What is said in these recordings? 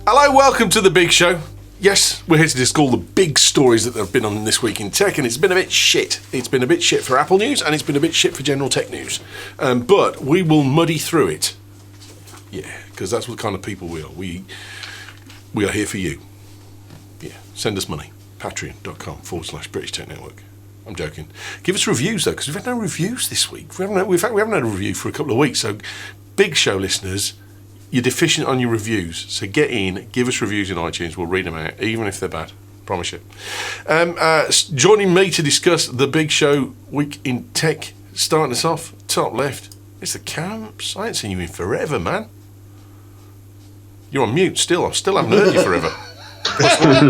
Hello, welcome to the Big Show. Yes, we're here to discuss all the big stories that have been on this week in tech, and it's been a bit shit. It's been a bit shit for Apple news, and it's been a bit shit for general tech news. But we will muddy through it. Yeah, because that's what kind of people we are. We are here for you. Yeah, send us money. Patreon.com/British Tech Network. I'm joking. Give us reviews, though, because we've had no reviews this week. In fact, we haven't had a review for a couple of weeks. So, Big Show listeners, you're deficient on your reviews. So get in, give us reviews in iTunes. We'll read them out, even if they're bad. Promise you. Joining me to discuss the Big Show week in tech, starting us off, top left, it's the Camps. I ain't seen you in forever, man. You're on mute still. I still haven't heard you forever.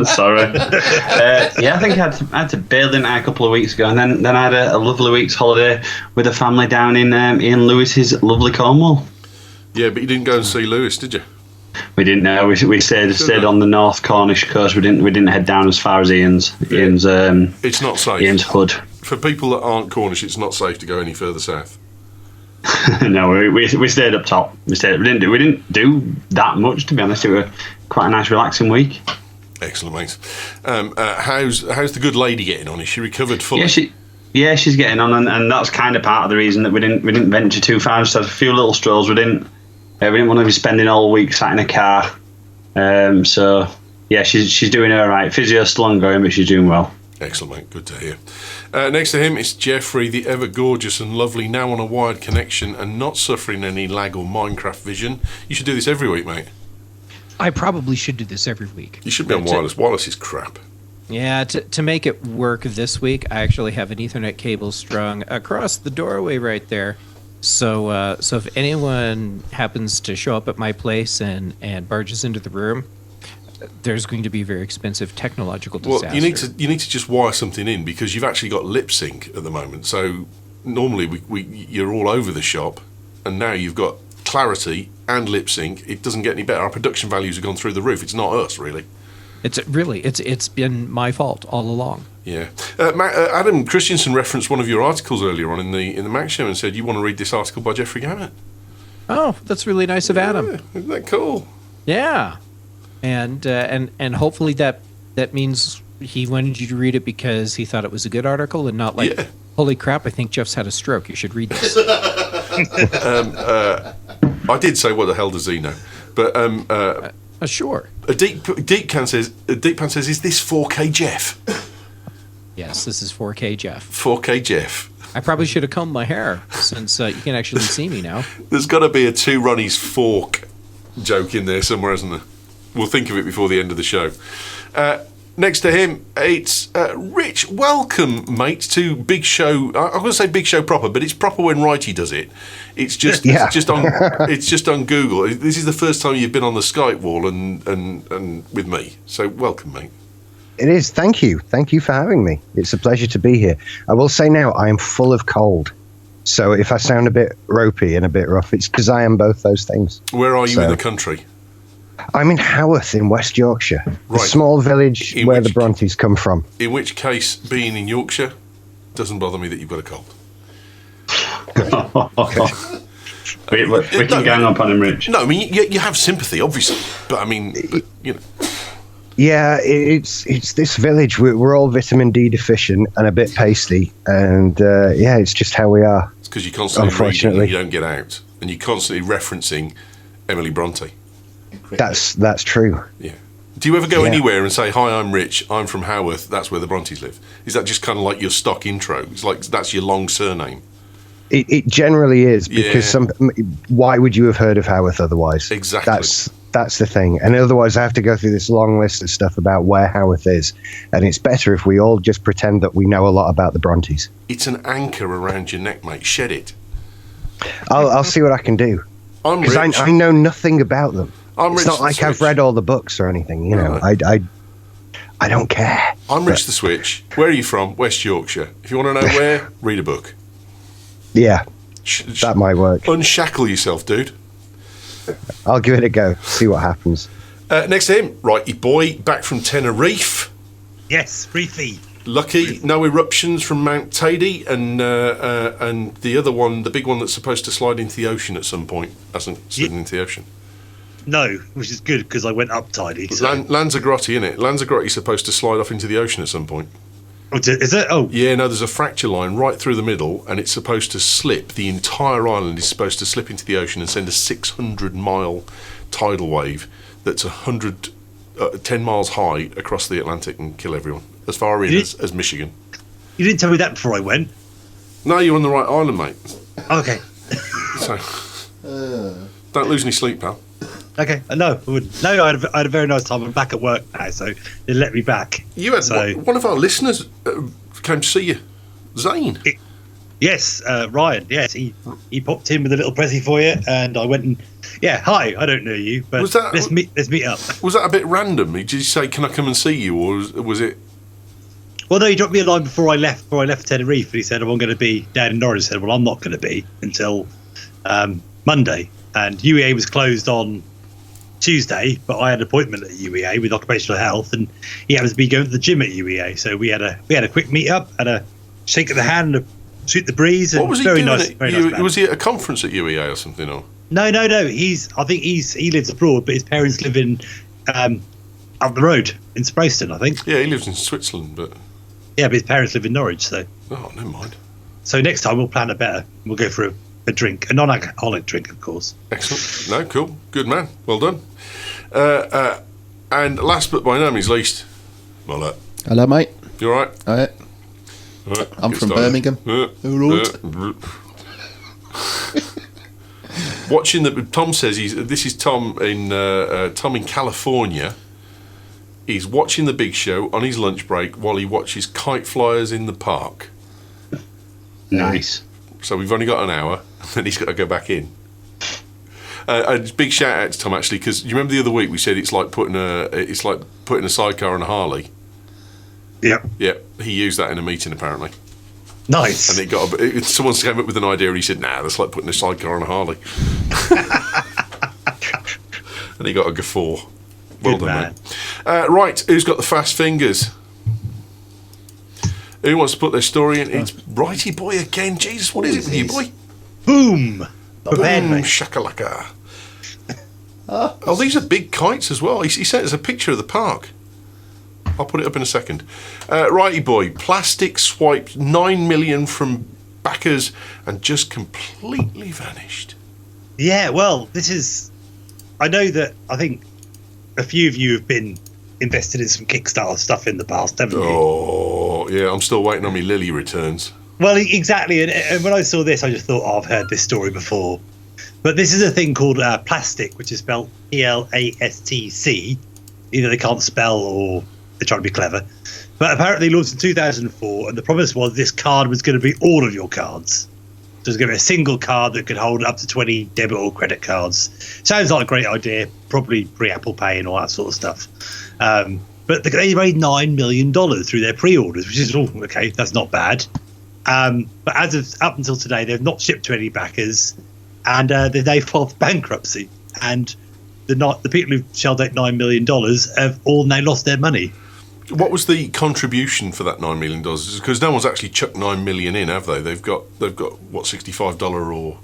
Sorry. I think I had to bail in a couple of weeks ago, and then I had a lovely week's holiday with a family down in Ian Lewis's lovely Cornwall. Yeah, but you didn't go and see Lewis, did you? We didn't. No, we stayed on the North Cornish coast. We didn't head down as far as Ian's. Yeah. It's not safe. Ian's hood. For people that aren't Cornish, it's not safe to go any further south. No, we stayed up top. We didn't do that much, to be honest. It was quite a nice, relaxing week. Excellent, mate. How's the good lady getting on? Is she recovered fully? Yeah, she's getting on, and that's kind of part of the reason that we didn't venture too far. Just had a few little strolls. We didn't want to be spending all week sat in a car. So yeah, she's doing all right. Physio's still ongoing, but she's doing well. Excellent, mate. Good to hear. Next to him is Jeffrey, the ever gorgeous and lovely, now on a wired connection and not suffering any lag or Minecraft vision. You should do this every week, mate. I probably should do this every week. You should be on wireless. Wireless is crap. Yeah, to make it work this week, I actually have an Ethernet cable strung across the doorway right there. So if anyone happens to show up at my place and barges into the room, there's going to be a very expensive technological disaster. Well, you need to just wire something in, because you've actually got lip sync at the moment. So normally you're all over the shop, and now you've got clarity and lip sync. It doesn't get any better. Our production values have gone through the roof. It's not us, really. It's been my fault all along. Yeah. Adam Christensen referenced one of your articles earlier on in the Mac Show and said you want to read this article by Jeffrey Gammett. Oh, that's really nice of Adam. Isn't that cool? Yeah. And hopefully that means he wanted you to read it because he thought it was a good article and not like, holy crap, I think Jeff's had a stroke. You should read this. I did say, what the hell does he know? But sure. Deeppan says, is this 4K Jeff? Yes, this is 4K Jeff. 4K Jeff. I probably should have combed my hair since you can actually see me now. There's got to be a Two Ronnies fork joke in there somewhere, isn't there? We'll think of it before the end of the show. Next to him, it's Rich. Welcome, mate, to Big Show. I'm going to say Big Show proper, but it's proper when Righty does it. It's just it's just on Google. This is the first time you've been on the Skype wall and with me. So welcome, mate. It is. Thank you. Thank you for having me. It's a pleasure to be here. I will say now, I am full of cold. So if I sound a bit ropey and a bit rough, it's because I am both those things. Where are you in the country? I'm in Haworth in West Yorkshire, a small village where the Brontes come from. In which case, being in Yorkshire doesn't bother me that you've got a cold. we can gang up on him, Rich. No, I mean, you have sympathy, obviously, but I mean, you know. Yeah, it's this village. We're all vitamin D deficient and a bit pasty, and it's just how we are. It's because you're constantly reading and you don't get out, and you're constantly referencing Emily Bronte. That's true. Yeah. Do you ever go anywhere and say, "Hi, I'm Rich. I'm from Haworth. That's where the Brontes live"? Is that just kind of like your stock intro? It's like that's your long surname. It generally is, because why would you have heard of Haworth otherwise? Exactly. That's the thing. And otherwise, I have to go through this long list of stuff about where Haworth is, and it's better if we all just pretend that we know a lot about the Brontes. It's an anchor around your neck, mate. Shed it. I'll see what I can do. I'm Rich. I know nothing about them. It's not like I've read all the books or anything, you know. I don't care. I'm Rich the Switch. Where are you from? West Yorkshire. If you want to know where, read a book. Yeah, that might work. Unshackle yourself, dude. I'll give it a go. See what happens. Next to him, Righty boy, back from Tenerife. Yes, Reefy. Lucky, no eruptions from Mount Tady, and the other one, the big one that's supposed to slide into the ocean at some point, hasn't slid into the ocean. No, which is good because I went up tidy. So. Lanzagrotte, innit? Lanzagrotte's supposed to slide off into the ocean at some point. Is it? Oh. Yeah, no, there's a fracture line right through the middle, and it's supposed to slip. The entire island is supposed to slip into the ocean and send a 600-mile tidal wave that's 10 miles high across the Atlantic and kill everyone, as far in as Michigan. You didn't tell me that before I went. No, you're on the right island, mate. Okay. So, don't lose any sleep, pal. Okay. No, I wouldn't. No, I had a very nice time. I'm back at work now, so they let me back. You had one of our listeners came to see you, Zane. Yes, Ryan. Yes, he popped in with a little pressie for you, and I went and hi. I don't know you, but let's meet up. Was that a bit random? Did you say, "Can I come and see you," or was it? Well, no, he dropped me a line before I left Tenerife, and he said, "I'm going to be down in Norwich." I said, "Well, I'm not going to be until Monday," and UEA was closed on Tuesday, but I had an appointment at UEA with occupational health, and he happens to be going to the gym at UEA. So we had a quick meet up, and a shake of the hand, and a shoot the breeze. And what was he very doing? nice, very nice. Was he at a conference at UEA or something? Or no. I think he lives abroad, but his parents live in up the road in Sproston, I think. Yeah, he lives in Switzerland, but but his parents live in Norwich. So never mind. So next time we'll plan it better. We'll go for a drink, a non-alcoholic drink, of course. Excellent. No, cool. Good man. Well done. And last but by no means least, Mullet. Hello, mate. You all right? All right. I'm from Birmingham. Watching Tom says this is Tom in California. He's watching the Big Show on his lunch break while he watches kite flyers in the park. Nice. So we've only got an hour, and then he's got to go back in. A big shout out to Tom actually, because you remember the other week we said it's like putting a sidecar on a Harley. Yep. Yep. He used that in a meeting apparently. Nice. And someone came up with an idea, and he said, "Nah, that's like putting a sidecar on a Harley." And he got a guffaw. Well Good done, man. mate. Right, who's got the fast fingers? Who wants to put their story in? It's Righty Boy again. Jesus, what is it with you, boy? Boom. Prepared, Boom, mate. shakalaka. Oh, these are big kites as well. He sent us a picture of the park. I'll put it up in a second. Righty Boy, plastic swiped 9 million from backers and just completely vanished. Yeah, well, I know that I think a few of you have been invested in some Kickstarter stuff in the past, haven't you? Oh, yeah, I'm still waiting on my Lily returns. Well, exactly. And when I saw this, I just thought, I've heard this story before. But this is a thing called plastic, which is spelled PLASTC. Either they can't spell or they're trying to be clever. But apparently launched in 2004, and the promise was this card was going to be all of your cards. So it's going to be a single card that could hold up to 20 debit or credit cards. Sounds like a great idea, probably pre-Apple Pay and all that sort of stuff. But they raised $9 million through their pre-orders, which is, okay, that's not bad. But as of up until today, they've not shipped to any backers, and they filed for bankruptcy. And the people who shelled out $9 million have all now lost their money. What was the contribution for that $9 million? Because no one's actually chucked $9 million in, have they? They've got what, $65 or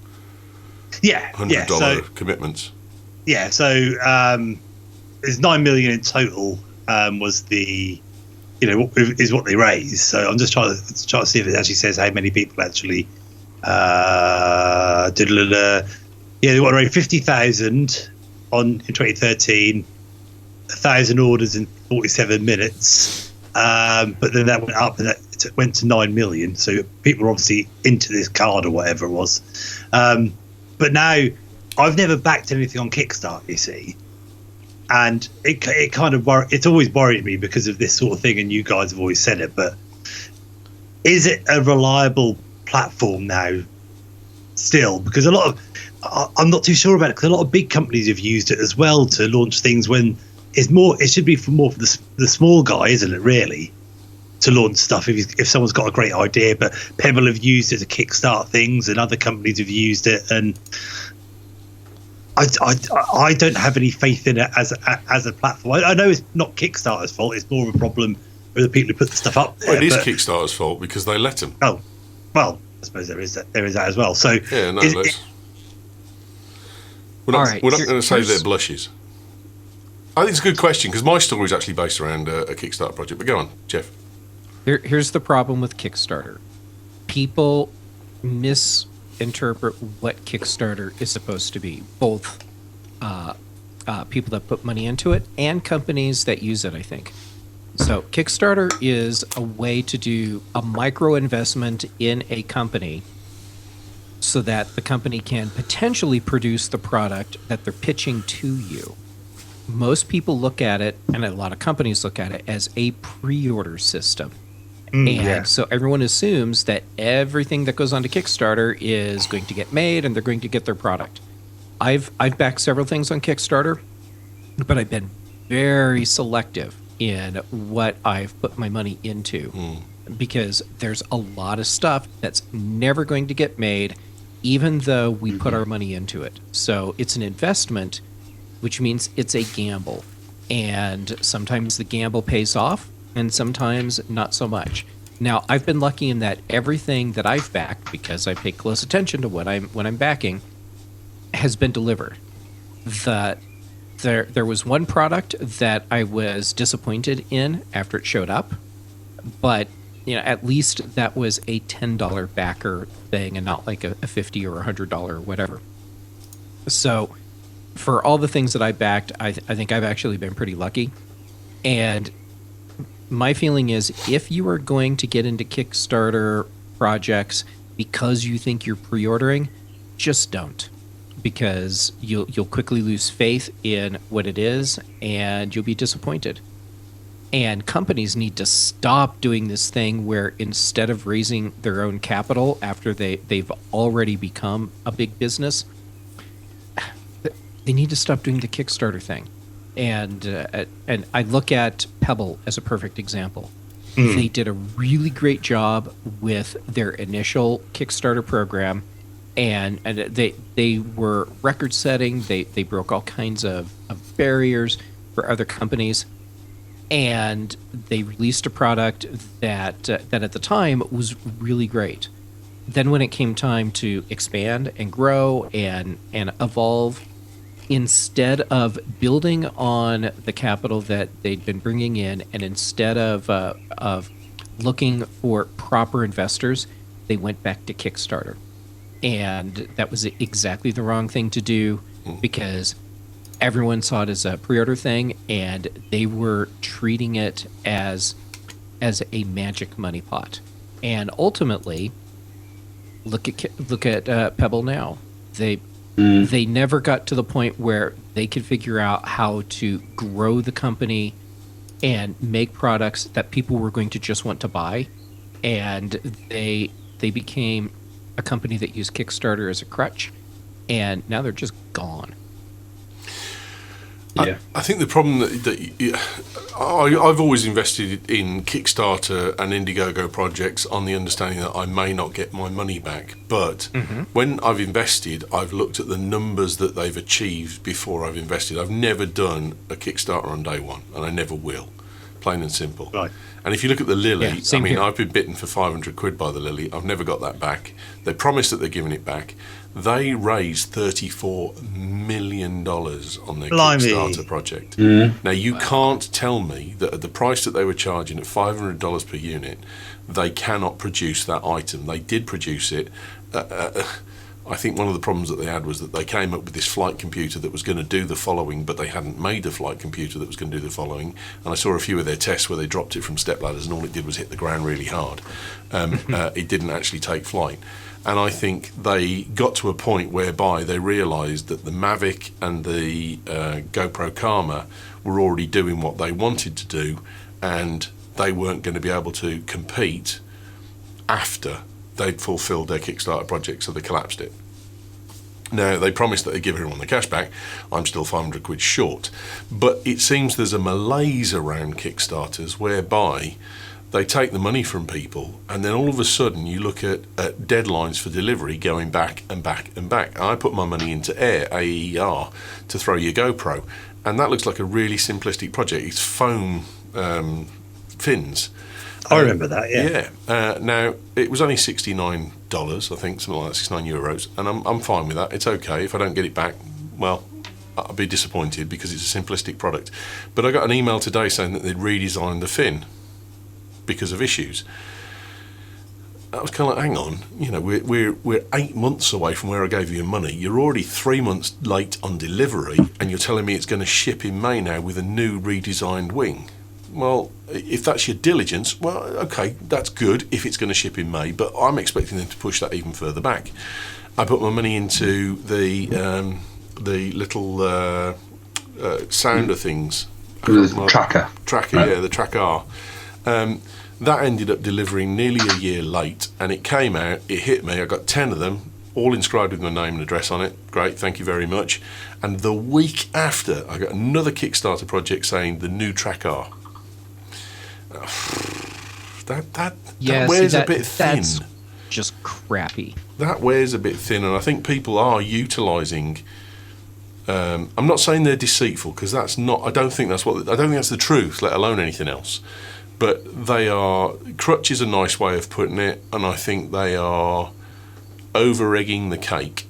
$100 commitments. Yeah, so there's $9 million in total. Was the is what they raised. So I'm just trying to see if it actually says how many people actually they want to raise 50,000 in 2013, 1,000 orders in 47 minutes, but then that went up and that went to 9 million. So people are obviously into this card or whatever it was. But now I've never backed anything on Kickstarter, you see. And it kind of it's always worried me because of this sort of thing, and you guys have always said it. But is it a reliable platform now? Still, because I'm not too sure about it. Because a lot of big companies have used it as well to launch things. When it should be more for the small guy, isn't it? Really, to launch stuff if someone's got a great idea. But Pebble have used it to kickstart things, and other companies have used it, and I don't have any faith in it as a platform. I know it's not Kickstarter's fault. It's more of a problem with the people who put the stuff up there. Well, it is Kickstarter's fault because they let them. Oh, well, I suppose there is that as well. So yeah, no, We're not, All right, we're not going to say here's- they're blushes. I think it's a good question because my story is actually based around a Kickstarter project. But go on, Jeff. Here's the problem with Kickstarter. People misinterpret what Kickstarter is supposed to be. Both people that put money into it and companies that use it, I think. So Kickstarter is a way to do a micro investment in a company so that the company can potentially produce the product that they're pitching to you. Most people look at it, and a lot of companies look at it, as a pre-order system. And so everyone assumes that everything that goes onto Kickstarter is going to get made and they're going to get their product. I've backed several things on Kickstarter, but I've been very selective in what I've put my money into because there's a lot of stuff that's never going to get made, even though we put our money into it. So it's an investment, which means it's a gamble. And sometimes the gamble pays off and sometimes not so much. Now, I've been lucky in that everything that I've backed, because I pay close attention to what I'm backing, has been delivered. There was one product that I was disappointed in after it showed up, but at least that was a $10 backer thing and not like a $50 or $100 or whatever. So for all the things that I backed, I think I've actually been pretty lucky. And my feeling is if you are going to get into Kickstarter projects because you think you're pre-ordering, just don't. Because you'll quickly lose faith in what it is and you'll be disappointed. And companies need to stop doing this thing where instead of raising their own capital after they've already become a big business, they need to stop doing the Kickstarter thing. And I look at Pebble as a perfect example. They did a really great job with their initial Kickstarter program, and they were record setting. They broke all kinds of barriers for other companies, and they released a product that at the time was really great. Then when it came time to expand and grow and evolve, instead of building on the capital that they'd been bringing in, and instead of looking for proper investors, they went back to Kickstarter. And that was exactly the wrong thing to do because everyone saw it as a pre-order thing, and they were treating it as a magic money pot. And ultimately, look at Pebble now. They never got to the point where they could figure out how to grow the company and make products that people were going to just want to buy. And they became a company that used Kickstarter as a crutch, and now they're just gone. Yeah. I think the problem that I've always invested in Kickstarter and Indiegogo projects on the understanding that I may not get my money back. But when I've invested, I've looked at the numbers that they've achieved before I've invested. I've never done a Kickstarter on day one, and I never will. Plain and simple. Right. And if you look at the Lily, here. I've been bitten for 500 quid by the Lily. I've never got that back. They promised that they're giving it back. They raised $34 million on their Kickstarter project. Now, you can't tell me that at the price that they were charging at $500 per unit, they cannot produce that item. They did produce it. I think one of the problems that they had was that they came up with this flight computer that was going to do the following, but they hadn't made a flight computer that was going to do the following. And I saw a few of their tests where they dropped it from step ladders and all it did was hit the ground really hard. It didn't actually take flight. And I think they got to a point whereby they realised that the Mavic and the GoPro Karma were already doing what they wanted to do, and they weren't going to be able to compete after they'd fulfilled their Kickstarter project, so they collapsed it. Now, they promised that they'd give everyone the cash back. I'm still 500 quid short. But it seems there's a malaise around Kickstarters whereby they take the money from people, and then all of a sudden you look at deadlines for delivery going back and back and back. I put my money into AER to throw your GoPro, and that looks like a really simplistic project. It's foam fins. I remember that, yeah. Yeah. Now, it was only $69, I think, something like that, €69, and I'm fine with that. It's okay. If I don't get it back, well, I'd be disappointed because it's a simplistic product. But I got an email today saying that they'd redesigned the fin because of issues. I was kind of like, hang on, we're 8 months away from where I gave you your money. You're already 3 months late on delivery, and you're telling me it's going to ship in May now with a new redesigned wing. Well, if that's your diligence, well, okay, that's good if it's going to ship in May, but I'm expecting them to push that even further back. I put my money into the little sounder things. Tracker. Yeah, the Track R. That ended up delivering nearly a year late, and it came out, it hit me, I got 10 of them, all inscribed with my name and address on it. Great, thank you very much. And the week after, I got another Kickstarter project saying the new Track R. That wears a bit thin. That's just crappy. That wears a bit thin, and I think people are utilising. I'm not saying they're deceitful, because that's not. I don't think that's the truth, let alone anything else. But they are. Crutch is a nice way of putting it, and I think they are over-egging the cake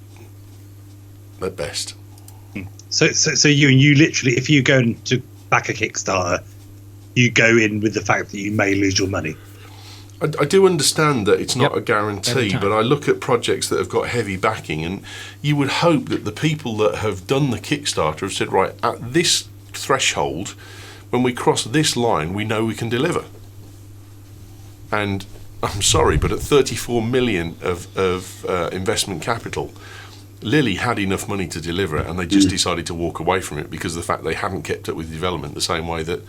at best. So you literally, if you go to back a Kickstarter, you go in with the fact that you may lose your money. I do understand that it's not a guarantee, Every time. but I look at projects that have got heavy backing, and you would hope that the people that have done the Kickstarter have said, right, at this threshold, when we cross this line, we know we can deliver. And I'm sorry, but at 34 million of investment capital, Lily had enough money to deliver it, and they just decided to walk away from it because of the fact they hadn't kept up with development the same way that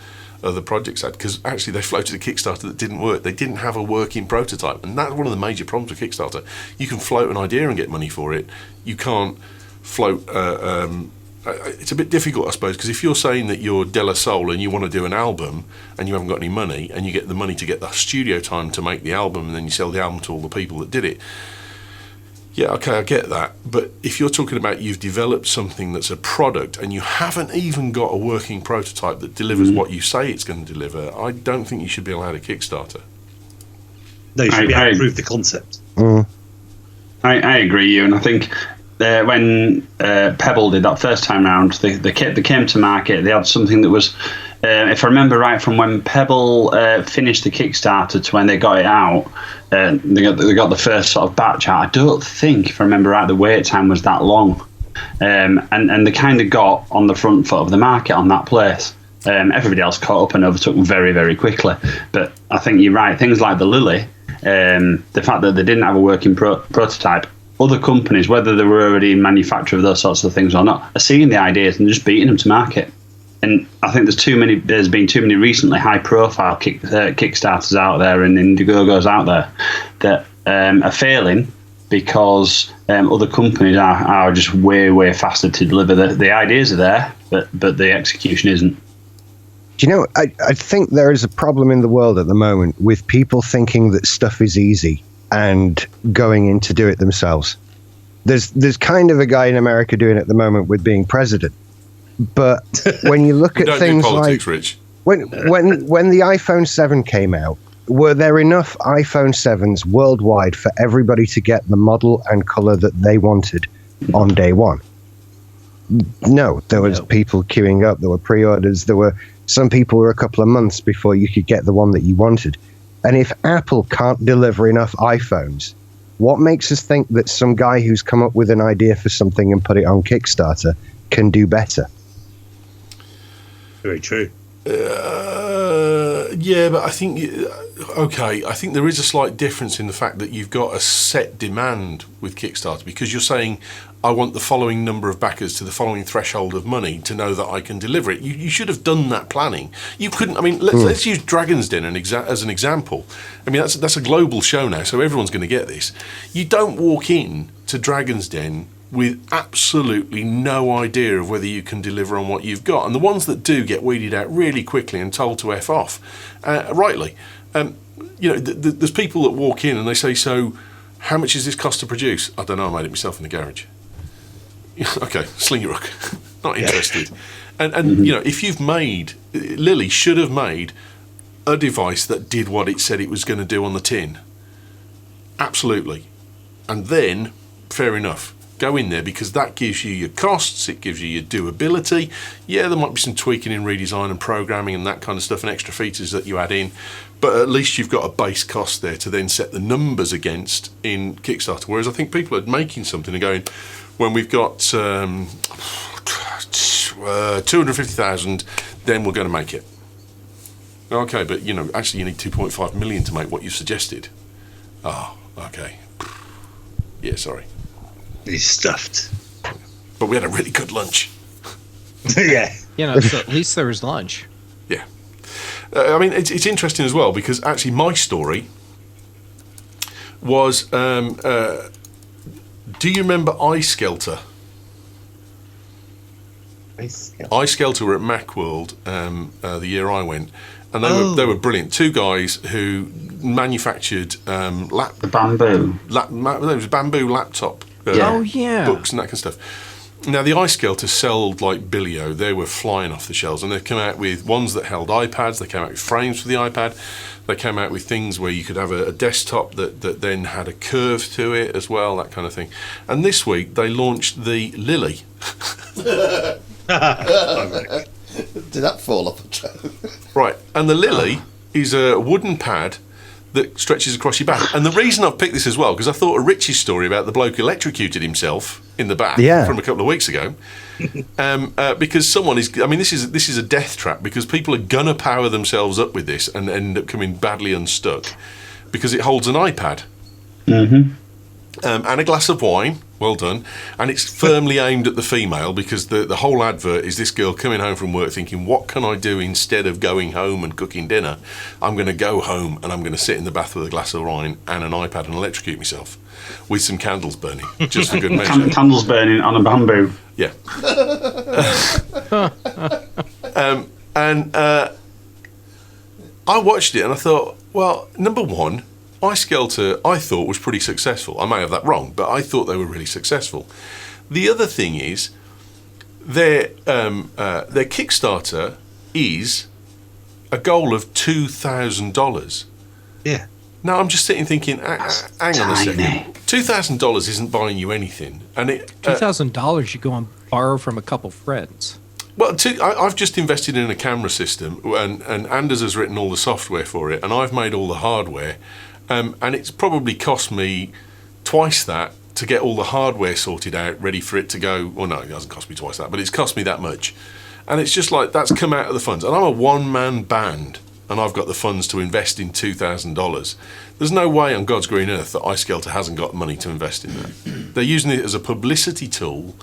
other projects had. Because actually they floated a Kickstarter that didn't work. They didn't have a working prototype, and that's one of the major problems with Kickstarter. You can float an idea and get money for it. You can't float it's a bit difficult, I suppose, because if you're saying that you're De La Soul and you want to do an album and you haven't got any money, and you get the money to get the studio time to make the album, and then you sell the album to all the people that did it, yeah, okay, I get that. But if you're talking about you've developed something that's a product and you haven't even got a working prototype that delivers what you say it's going to deliver, I don't think you should be allowed a Kickstarter. No, you should be able to prove the concept. I agree, you, and I think when Pebble did that first time round, they came to market. They had something that was, if I remember right, from when Pebble finished the Kickstarter to when they got it out, they got the first sort of batch out. I don't think, if I remember right, the wait time was that long, and they kind of got on the front foot of the market on that place. Everybody else caught up and overtook them very, very quickly. But I think you're right. Things like the Lily, the fact that they didn't have a working prototype. Other companies, whether they were already in manufacture of those sorts of things or not, are seeing the ideas and just beating them to market. And I think there's been too many recently high-profile Kickstarters out there and Indiegogos out there that are failing because other companies are just way, way faster to deliver. The ideas are there, but the execution isn't. Do you know, I think there is a problem in the world at the moment with people thinking that stuff is easy and going in to do it themselves. There's kind of a guy in America doing it at the moment with being president. But when you look at things politics, like Rich. when the iPhone 7 came out, were there enough iPhone 7s worldwide for everybody to get the model and color that they wanted on day one? No, there was people queuing up. There were pre-orders. There were some people were a couple of months before you could get the one that you wanted. And if Apple can't deliver enough iPhones, what makes us think that some guy who's come up with an idea for something and put it on Kickstarter can do better? Very true. Yeah, but I think I think there is a slight difference in the fact that you've got a set demand with Kickstarter, because you're saying, I want the following number of backers to the following threshold of money to know that I can deliver it. You should have done that planning. You couldn't. I mean, let's use Dragon's Den as an example. I mean, that's a global show now, so everyone's going to get this. You don't walk in to Dragon's Den with absolutely no idea of whether you can deliver on what you've got. And the ones that do get weeded out really quickly and told to F off, rightly. There's people that walk in and they say, so how much does this cost to produce? I don't know, I made it myself in the garage. Okay, sling your hook. Not interested. And if you've made, Lily should have made a device that did what it said it was going to do on the tin. Absolutely. And then, fair enough. Go in there, because that gives you your costs, it gives you your doability. Yeah, there might be some tweaking in redesign and programming and that kind of stuff and extra features that you add in, but at least you've got a base cost there to then set the numbers against in Kickstarter. Whereas I think people are making something and going, when we've got 250,000, then we're going to make it. Okay, but actually you need 2.5 million to make what you suggested. Oh, okay. Yeah, sorry. He's stuffed. But we had a really good lunch. Yeah. So at least there was lunch. Yeah. I mean, it's interesting as well, because actually my story was, do you remember iSkelter? iSkelter were at Macworld the year I went, and they were brilliant. Two guys who manufactured The bamboo. it was bamboo laptop Yeah. books and that kind of stuff. Now the iSkelter sold like Billio. They were flying off the shelves, and they've come out with ones that held iPads. They came out with frames for the iPad. They came out with things where you could have a desktop that then had a curve to it as well, that kind of thing. And this week they launched the Lily. Did that fall off a joke? Right, and the Lily is a wooden pad that stretches across your back. And the reason I've picked this as well, because I thought of Richie's story about the bloke electrocuted himself in the bath from a couple of weeks ago. Because someone is, I mean, this is a death trap, because people are going to power themselves up with this and end up coming badly unstuck, because it holds an iPad. And a glass of wine, well done, and it's firmly aimed at the female, because the whole advert is this girl coming home from work thinking, what can I do instead of going home and cooking dinner? I'm going to go home and I'm going to sit in the bath with a glass of wine and an iPad and electrocute myself with some candles burning, just for good measure. Candles burning on a bamboo. Yeah. I watched it and I thought, well, number one, iSkelter, I thought, was pretty successful. I may have that wrong, but I thought they were really successful. The other thing is, their Kickstarter is a goal of $2,000. Yeah. Now I'm just sitting thinking, hang on a second, $2,000 isn't buying you anything, and $2,000 you go and borrow from a couple friends. Well, I've just invested in a camera system, and Anders has written all the software for it, and I've made all the hardware. And it's probably cost me twice that to get all the hardware sorted out, ready for it to go. Well, no, it hasn't cost me twice that, but it's cost me that much. And it's just like, that's come out of the funds. And I'm a one-man band, and I've got the funds to invest in $2,000. There's no way on God's green earth that iSkelter hasn't got money to invest in that. They're using it as a publicity tool,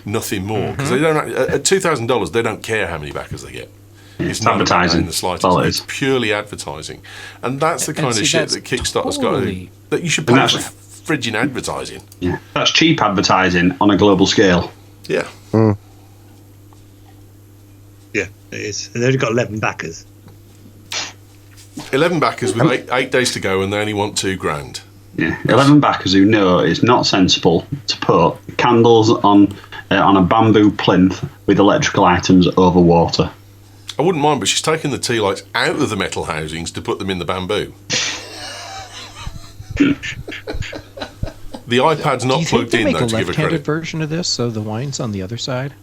nothing more. Because they don't, at $2,000, they don't care how many backers they get. It's not advertising in the slightest. It's purely advertising, and that's the kind of shit that Kickstarter's got to do. That you should pay for frigging advertising. Yeah, that's cheap advertising on a global scale. Yeah. Yeah, it is. And they've only got 11 backers. 11 backers with eight days to go, and they only want $2,000. Yeah, 11 backers who know it's not sensible to put candles on a bamboo plinth with electrical items over water. I wouldn't mind, but she's taken the tea lights out of the metal housings to put them in the bamboo. The iPad's not plugged in, though, to give her credit. Do you think they make a left-handed version of this, so the wine's on the other side?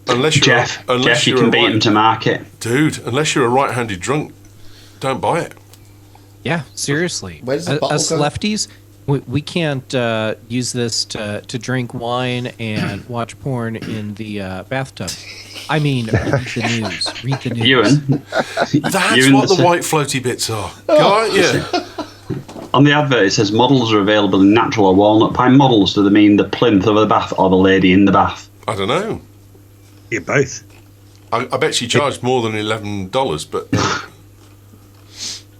Unless you're Jeff, you can beat him to market. Dude, unless you're a right-handed drunk, don't buy it. Yeah, seriously. Where's the bottle Us go? lefties, we can't use this to drink wine and watch porn in the bathtub. I mean, read the news. Read the news. Ewan. That's what the white floaty bits are. Yeah. On the advert, it says models are available in natural or walnut pine models. Do they mean the plinth of the bath or the lady in the bath? I don't know. Yeah, both. I bet she charged more than $11, but...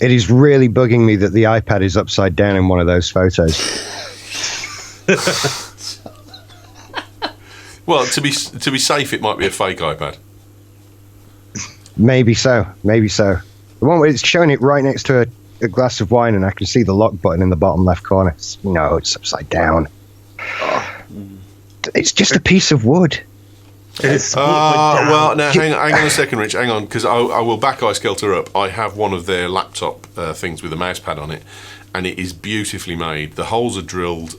It is really bugging me that the iPad is upside down in one of those photos. Well, to be safe, it might be a fake iPad. Maybe so. The one where it's showing it right next to a glass of wine, and I can see the lock button in the bottom left corner. No, it's upside down. It's just a piece of wood. It's supported by Dan. Well, now hang on a second, Rich. Hang on, because I will back iSkelter up. I have one of their laptop things with a mouse pad on it, and it is beautifully made. The holes are drilled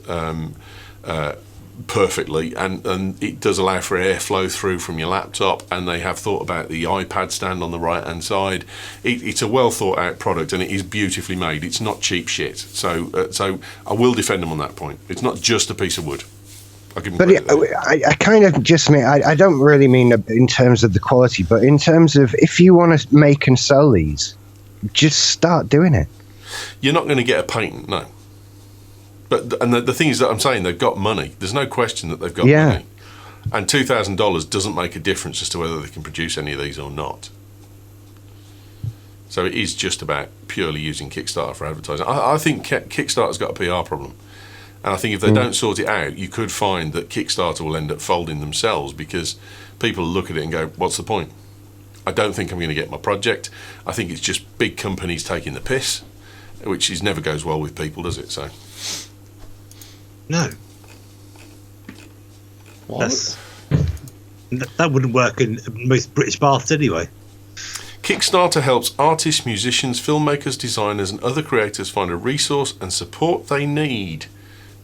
perfectly, and it does allow for airflow through from your laptop. And they have thought about the iPad stand on the right hand side. It's a well thought out product, and it is beautifully made. It's not cheap shit. So I will defend them on that point. It's not just a piece of wood. But I kind of just mean, I don't really mean in terms of the quality, but in terms of if you want to make and sell these, just start doing it. You're not going to get a patent, no. But the thing is that I'm saying they've got money. There's no question that they've got money. And $2,000 doesn't make a difference as to whether they can produce any of these or not. So it is just about purely using Kickstarter for advertising. I think Kickstarter's got a PR problem. And I think if they don't sort it out, you could find that Kickstarter will end up folding themselves because people look at it and go, what's the point? I don't think I'm going to get my project. I think it's just big companies taking the piss, which never goes well with people, does it? So, no. That wouldn't work in most British baths anyway. Kickstarter helps artists, musicians, filmmakers, designers, and other creators find a resource and support they need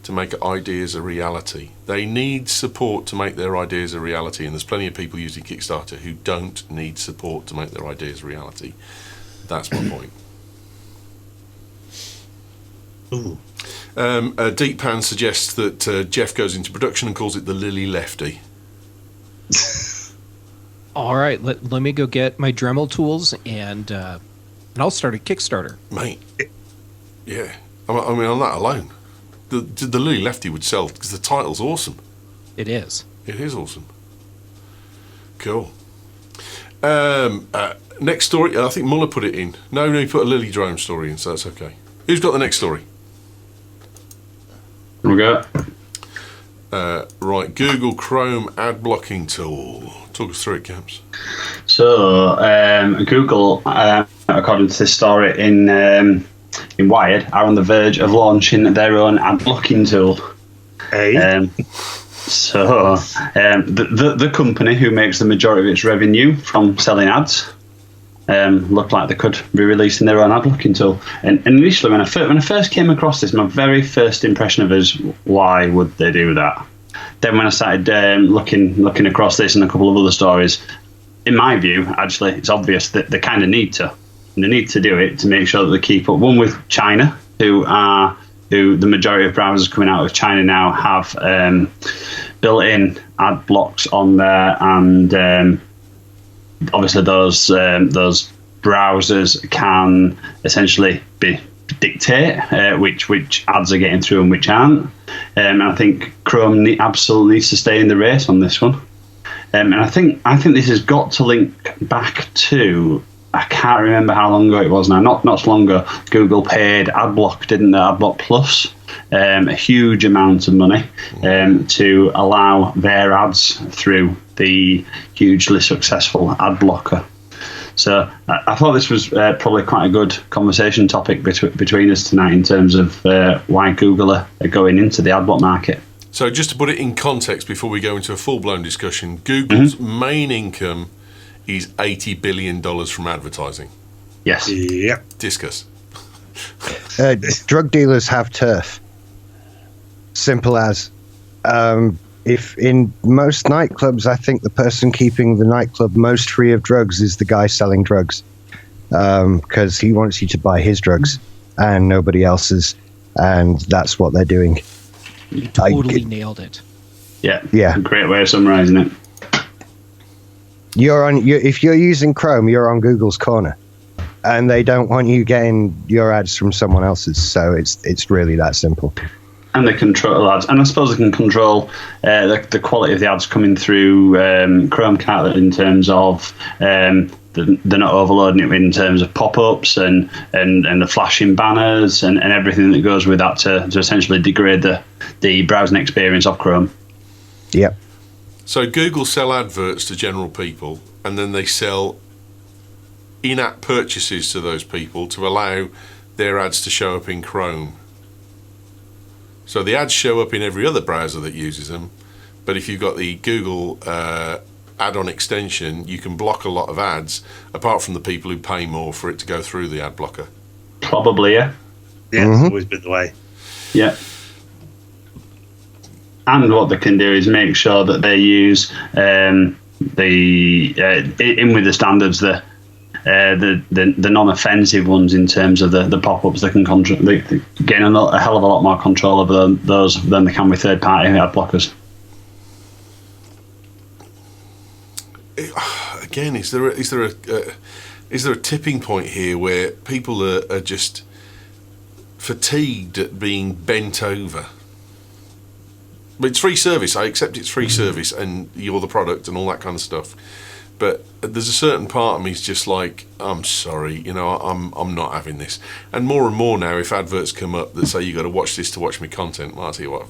to make ideas a reality. They need support to make their ideas a reality, and there's plenty of people using Kickstarter who don't need support to make their ideas a reality. That's my point. Deep Pan suggests that Jeff goes into production and calls it the Lily Lefty. All right, let me go get my Dremel tools and I'll start a Kickstarter. Mate, yeah. I mean, on that alone, the Lily Lefty would sell because the title's awesome. It is. It is awesome. Cool. Next story, I think Muller put it in. No, he put a Lily Drone story in, so that's okay. Who's got the next story? We go. Right, Google Chrome ad blocking tool. Talk us through it, Camps. So, Google, according to this story in Wired, are on the verge of launching their own ad blocking tool. Hey. The company who makes the majority of its revenue from selling ads looked like they could be releasing their own ad blocking tool. And initially, when I first came across this, my very first impression of it is, why would they do that? Then when I started looking across this and a couple of other stories, in my view, actually, it's obvious that they kind of need to. And they need to do it to make sure that they keep up. One with China, who the majority of browsers coming out of China now have built-in ad blocks on there, and obviously those browsers can essentially dictate which ads are getting through and which aren't. And I think Chrome absolutely needs to stay in the race on this one. And I think this has got to link back to, I can't remember how long ago it was now. Not so long ago, Google paid AdBlock, didn't they? AdBlock Plus, a huge amount of money to allow their ads through the hugely successful ad blocker. So I thought this was probably quite a good conversation topic between us tonight in terms of why Google are going into the adblock market. So just to put it in context before we go into a full-blown discussion, Google's main income is $80 billion from advertising. Yes. Yep. Discuss. Drug dealers have turf. Simple as. If in most nightclubs, I think the person keeping the nightclub most free of drugs is the guy selling drugs, because he wants you to buy his drugs and nobody else's, and that's what they're doing. You totally nailed it. Yeah. Great way of summarizing it. If you're using Chrome, you're on Google's corner, and they don't want you getting your ads from someone else's. So it's really that simple. And they control ads, and I suppose they can control the quality of the ads coming through Chromecast in terms of they're not overloading it in terms of pop-ups and the flashing banners and everything that goes with that to essentially degrade the browsing experience of Chrome. Yep. So Google sell adverts to general people, and then they sell in-app purchases to those people to allow their ads to show up in Chrome. So the ads show up in every other browser that uses them, but if you've got the Google add-on extension, you can block a lot of ads, apart from the people who pay more for it to go through the ad blocker. Probably, yeah. Yeah, it's always been the way. Yeah. And what they can do is make sure that they use in with the standards the non-offensive ones in terms of the pop-ups. They can gain a hell of a lot more control over those than they can with third-party ad blockers. Again, is there a tipping point here where people are just fatigued at being bent over? But it's free service. I accept it's free service, and you're the product and all that kind of stuff. But there's a certain part of me is just like, I'm sorry, I'm not having this. And more now, if adverts come up that say you got to watch this to watch my content, well, I'll tell you what,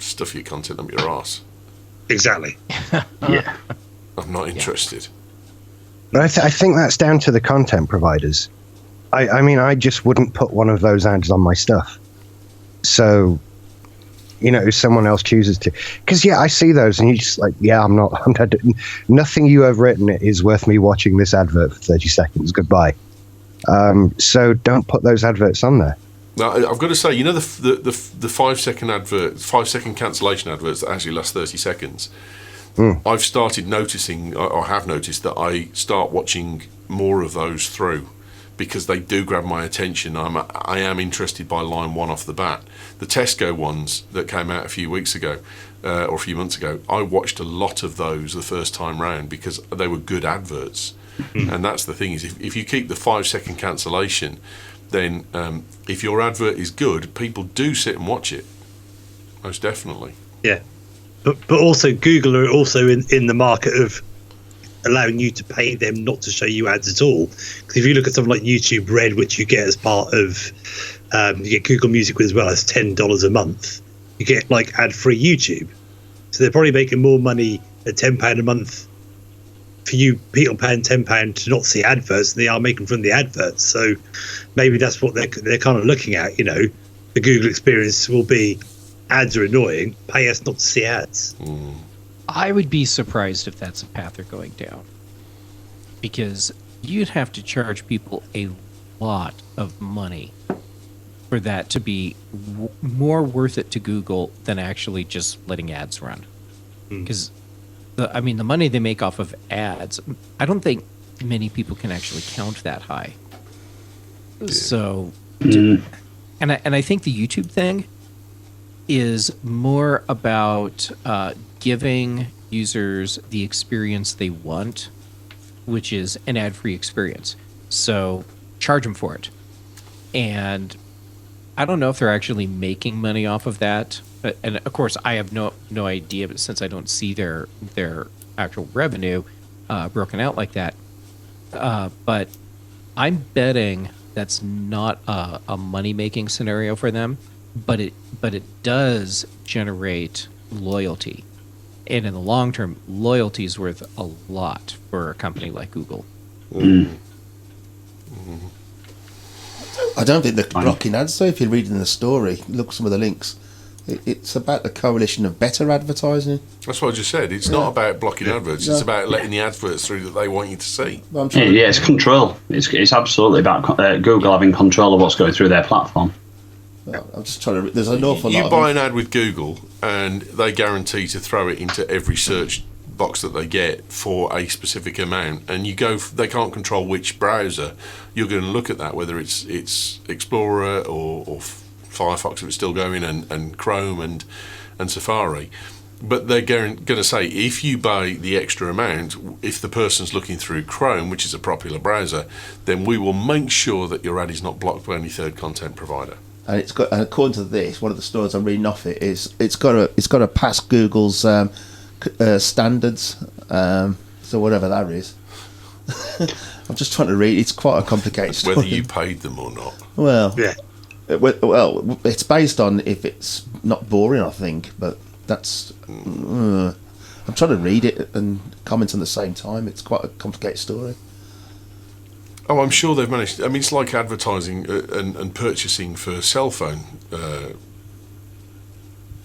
stuff your content up your arse. Exactly. Yeah. I'm not interested. But I think that's down to the content providers. I mean, I just wouldn't put one of those ads on my stuff. So, if someone else chooses to. Because, I see those and you're just like, I'm not nothing you have written is worth me watching this advert for 30 seconds. Goodbye. So don't put those adverts on there. Now, I've got to say, the 5-second advert, 5-second cancellation adverts that actually last 30 seconds, I've started noticing, or have noticed, that I start watching more of those through, because they do grab my attention. I am interested by line one off the bat. The Tesco ones that came out a few weeks ago, or a few months ago, I watched a lot of those the first time round because they were good adverts. And that's the thing, is if you keep the 5-second cancellation, then if your advert is good, people do sit and watch it. Most definitely. Yeah. But also Google are also in the market of allowing you to pay them not to show you ads at all. Because if you look at something like YouTube Red, which you get as part of, you get Google Music with as well, as $10 a month, you get like ad-free YouTube. So they're probably making more money at £10 a month for you, people paying £10 to not see adverts than they are making from the adverts. So maybe that's what they're kind of looking at. The Google experience will be ads are annoying, pay us not to see ads. I would be surprised if that's a path they're going down, because you'd have to charge people a lot of money for that to be more worth it to Google than actually just letting ads run. Because the money they make off of ads, I don't think many people can actually count that high. So, and I think the YouTube thing is more about giving users the experience they want, which is an ad-free experience. So charge them for it. And I don't know if they're actually making money off of that. And of course, I have no idea, but since I don't see their actual revenue broken out like that. But I'm betting that's not a money-making scenario for them. But it does generate loyalty, and in the long term, loyalty is worth a lot for a company like Google. I don't think they're blocking ads. So if you're reading the story, look at some of the links. It's about the coalition of better advertising. That's what I just said. It's not about blocking adverts. It's about letting the adverts through that they want you to see. It's control. It's absolutely about Google having control of what's going through their platform. I'm just trying to. There's an awful lot. You buy an ad with Google, and they guarantee to throw it into every search box that they get for a specific amount. And you go. They can't control which browser you're going to look at that, whether it's Explorer or Firefox if it's still going, and Chrome and Safari. But they're going to say, if you buy the extra amount, if the person's looking through Chrome, which is a popular browser, then we will make sure that your ad is not blocked by any third content provider. And and according to this, one of the stories I'm reading off it is it's got to pass Google's standards. So whatever that is. I'm just trying to read. It's quite a complicated story. Whether you paid them or not. Well, Yeah. Well, it's based on if it's not boring, I think. But that's. I'm trying to read it and comment on the same time. It's quite a complicated story. Oh, I'm sure they've managed. I mean, it's like advertising and purchasing for cell phone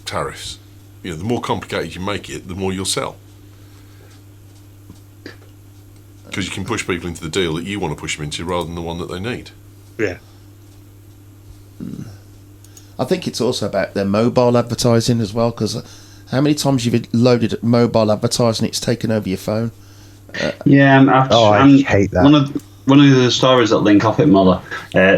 tariffs. The more complicated you make it, the more you'll sell. Because you can push people into the deal that you want to push them into rather than the one that they need. Yeah. I think it's also about their mobile advertising as well, because how many times you've loaded mobile advertising, it's taken over your phone. Yeah, I hate that. One of the stories that link off it, Mother,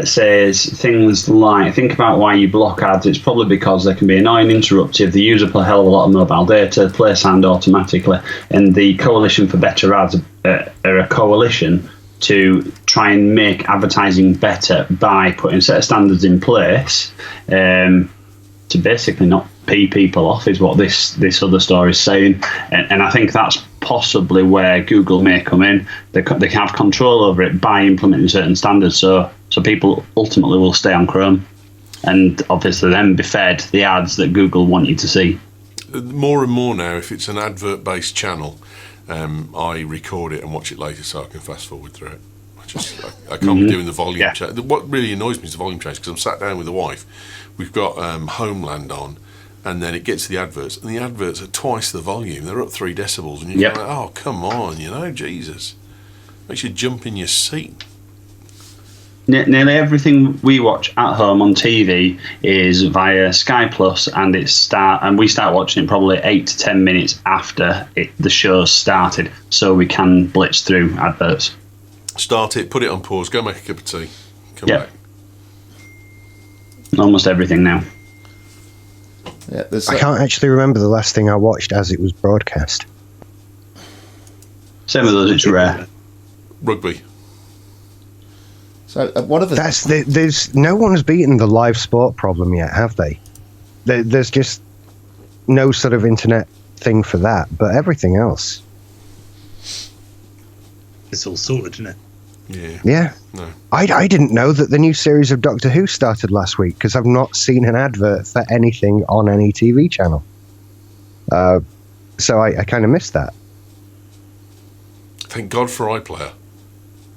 says things like, think about why you block ads. It's probably because they can be annoying, interruptive. The user play a hell of a lot of mobile data, play sound automatically, and the Coalition for Better Ads are a coalition to try and make advertising better by putting a set of standards in place to basically not pee people off, is what this other story is saying. And I think that's possibly where Google may come in. They can have control over it by implementing certain standards, so people ultimately will stay on Chrome and obviously then be fed the ads that Google want you to see. More and more now, if it's an advert-based channel, I record it and watch it later so I can fast forward through it. I can't be doing the volume change. What really annoys me is the volume change, because I'm sat down with the wife. We've got Homeland on, and then it gets to the adverts, and the adverts are twice the volume. They're up 3 decibels, and you're like, oh, come on, Jesus. Makes you jump in your seat. Nearly everything we watch at home on TV is via Sky Plus, and we start watching it probably 8 to 10 minutes after the show's started, so we can blitz through adverts. Start it, put it on pause, go make a cup of tea, come back. Almost everything now. Yeah, I can't actually remember the last thing I watched as it was broadcast. Same with us, it's rare. Rugby. So one of the There's no one's beaten the live sport problem yet, have they? There's just no sort of internet thing for that, but everything else. It's all sorted, isn't it? Yeah. No. I didn't know that the new series of Doctor Who started last week, because I've not seen an advert for anything on any TV channel. So I kind of missed that. Thank God for iPlayer.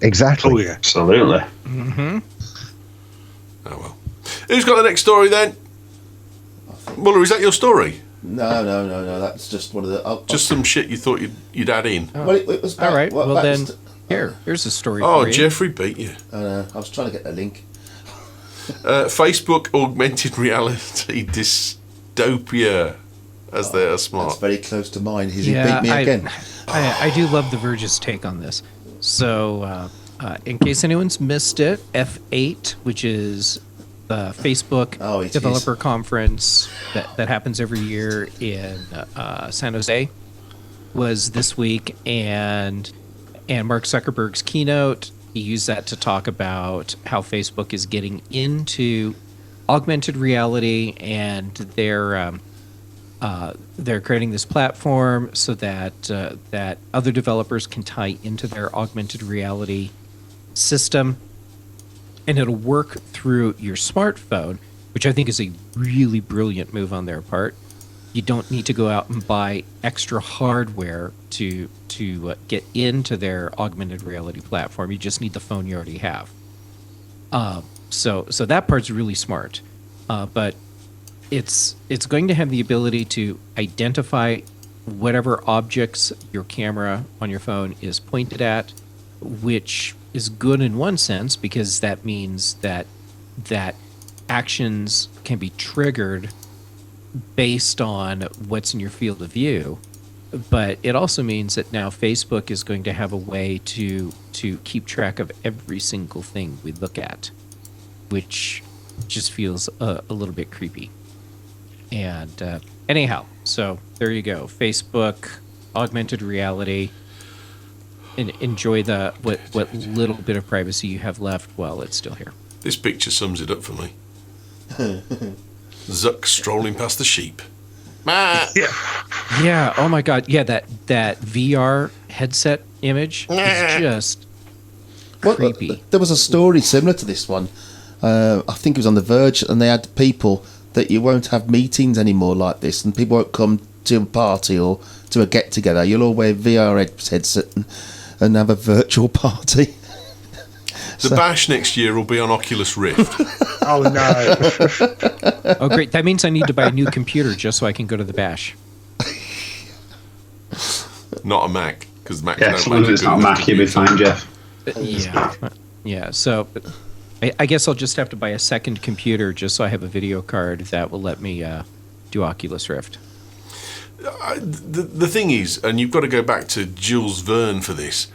Exactly. Oh, yeah. Absolutely. Mm-hmm. Oh, well. Who's got the next story, then? Muller, is that your story? No. That's just one of the. Just some shit you thought you'd add in. Well, it was All right. Well, then, to, here's a story Oh, for you. Jeffrey beat you. I was trying to get the link. Facebook augmented reality dystopia, as they are smart. That's very close to mine. He's beat me again. I do love The Verge's take on this. So, in case anyone's missed it, F8, which is the Facebook developer conference that happens every year in San Jose, was this week, and Mark Zuckerberg's keynote, he used that to talk about how Facebook is getting into augmented reality, and they're creating this platform so that other developers can tie into their augmented reality system, and it'll work through your smartphone, which I think is a really brilliant move on their part. You don't need to go out and buy extra hardware to get into their augmented reality platform. You just need the phone you already have. So that part's really smart, but it's going to have the ability to identify whatever objects your camera on your phone is pointed at, which is good in one sense, because that means that actions can be triggered based on what's in your field of view. But it also means that now Facebook is going to have a way to keep track of every single thing we look at, which just feels a little bit creepy. And anyhow, so there you go. Facebook, augmented reality. Enjoy what little bit of privacy you have left while it's still here. This picture sums it up for me. Zuck strolling past the sheep. Yeah. Oh my God. Yeah. That VR headset image is just creepy. There was a story similar to this one. I think it was on The Verge, and they had people that you won't have meetings anymore like this, and people won't come to a party or to a get together. You'll all wear VR headset and have a virtual party. The bash next year will be on Oculus Rift. Oh, no. Oh, great. That means I need to buy a new computer just so I can go to the bash. Not a Mac, because Macs Yeah, don't as long as make it's it not good enough Mac, to you'll be use. fine, Jeff. Yeah. So I guess I'll just have to buy a second computer just so I have a video card that will let me do Oculus Rift. The thing is, and you've got to go back to Jules Verne for this,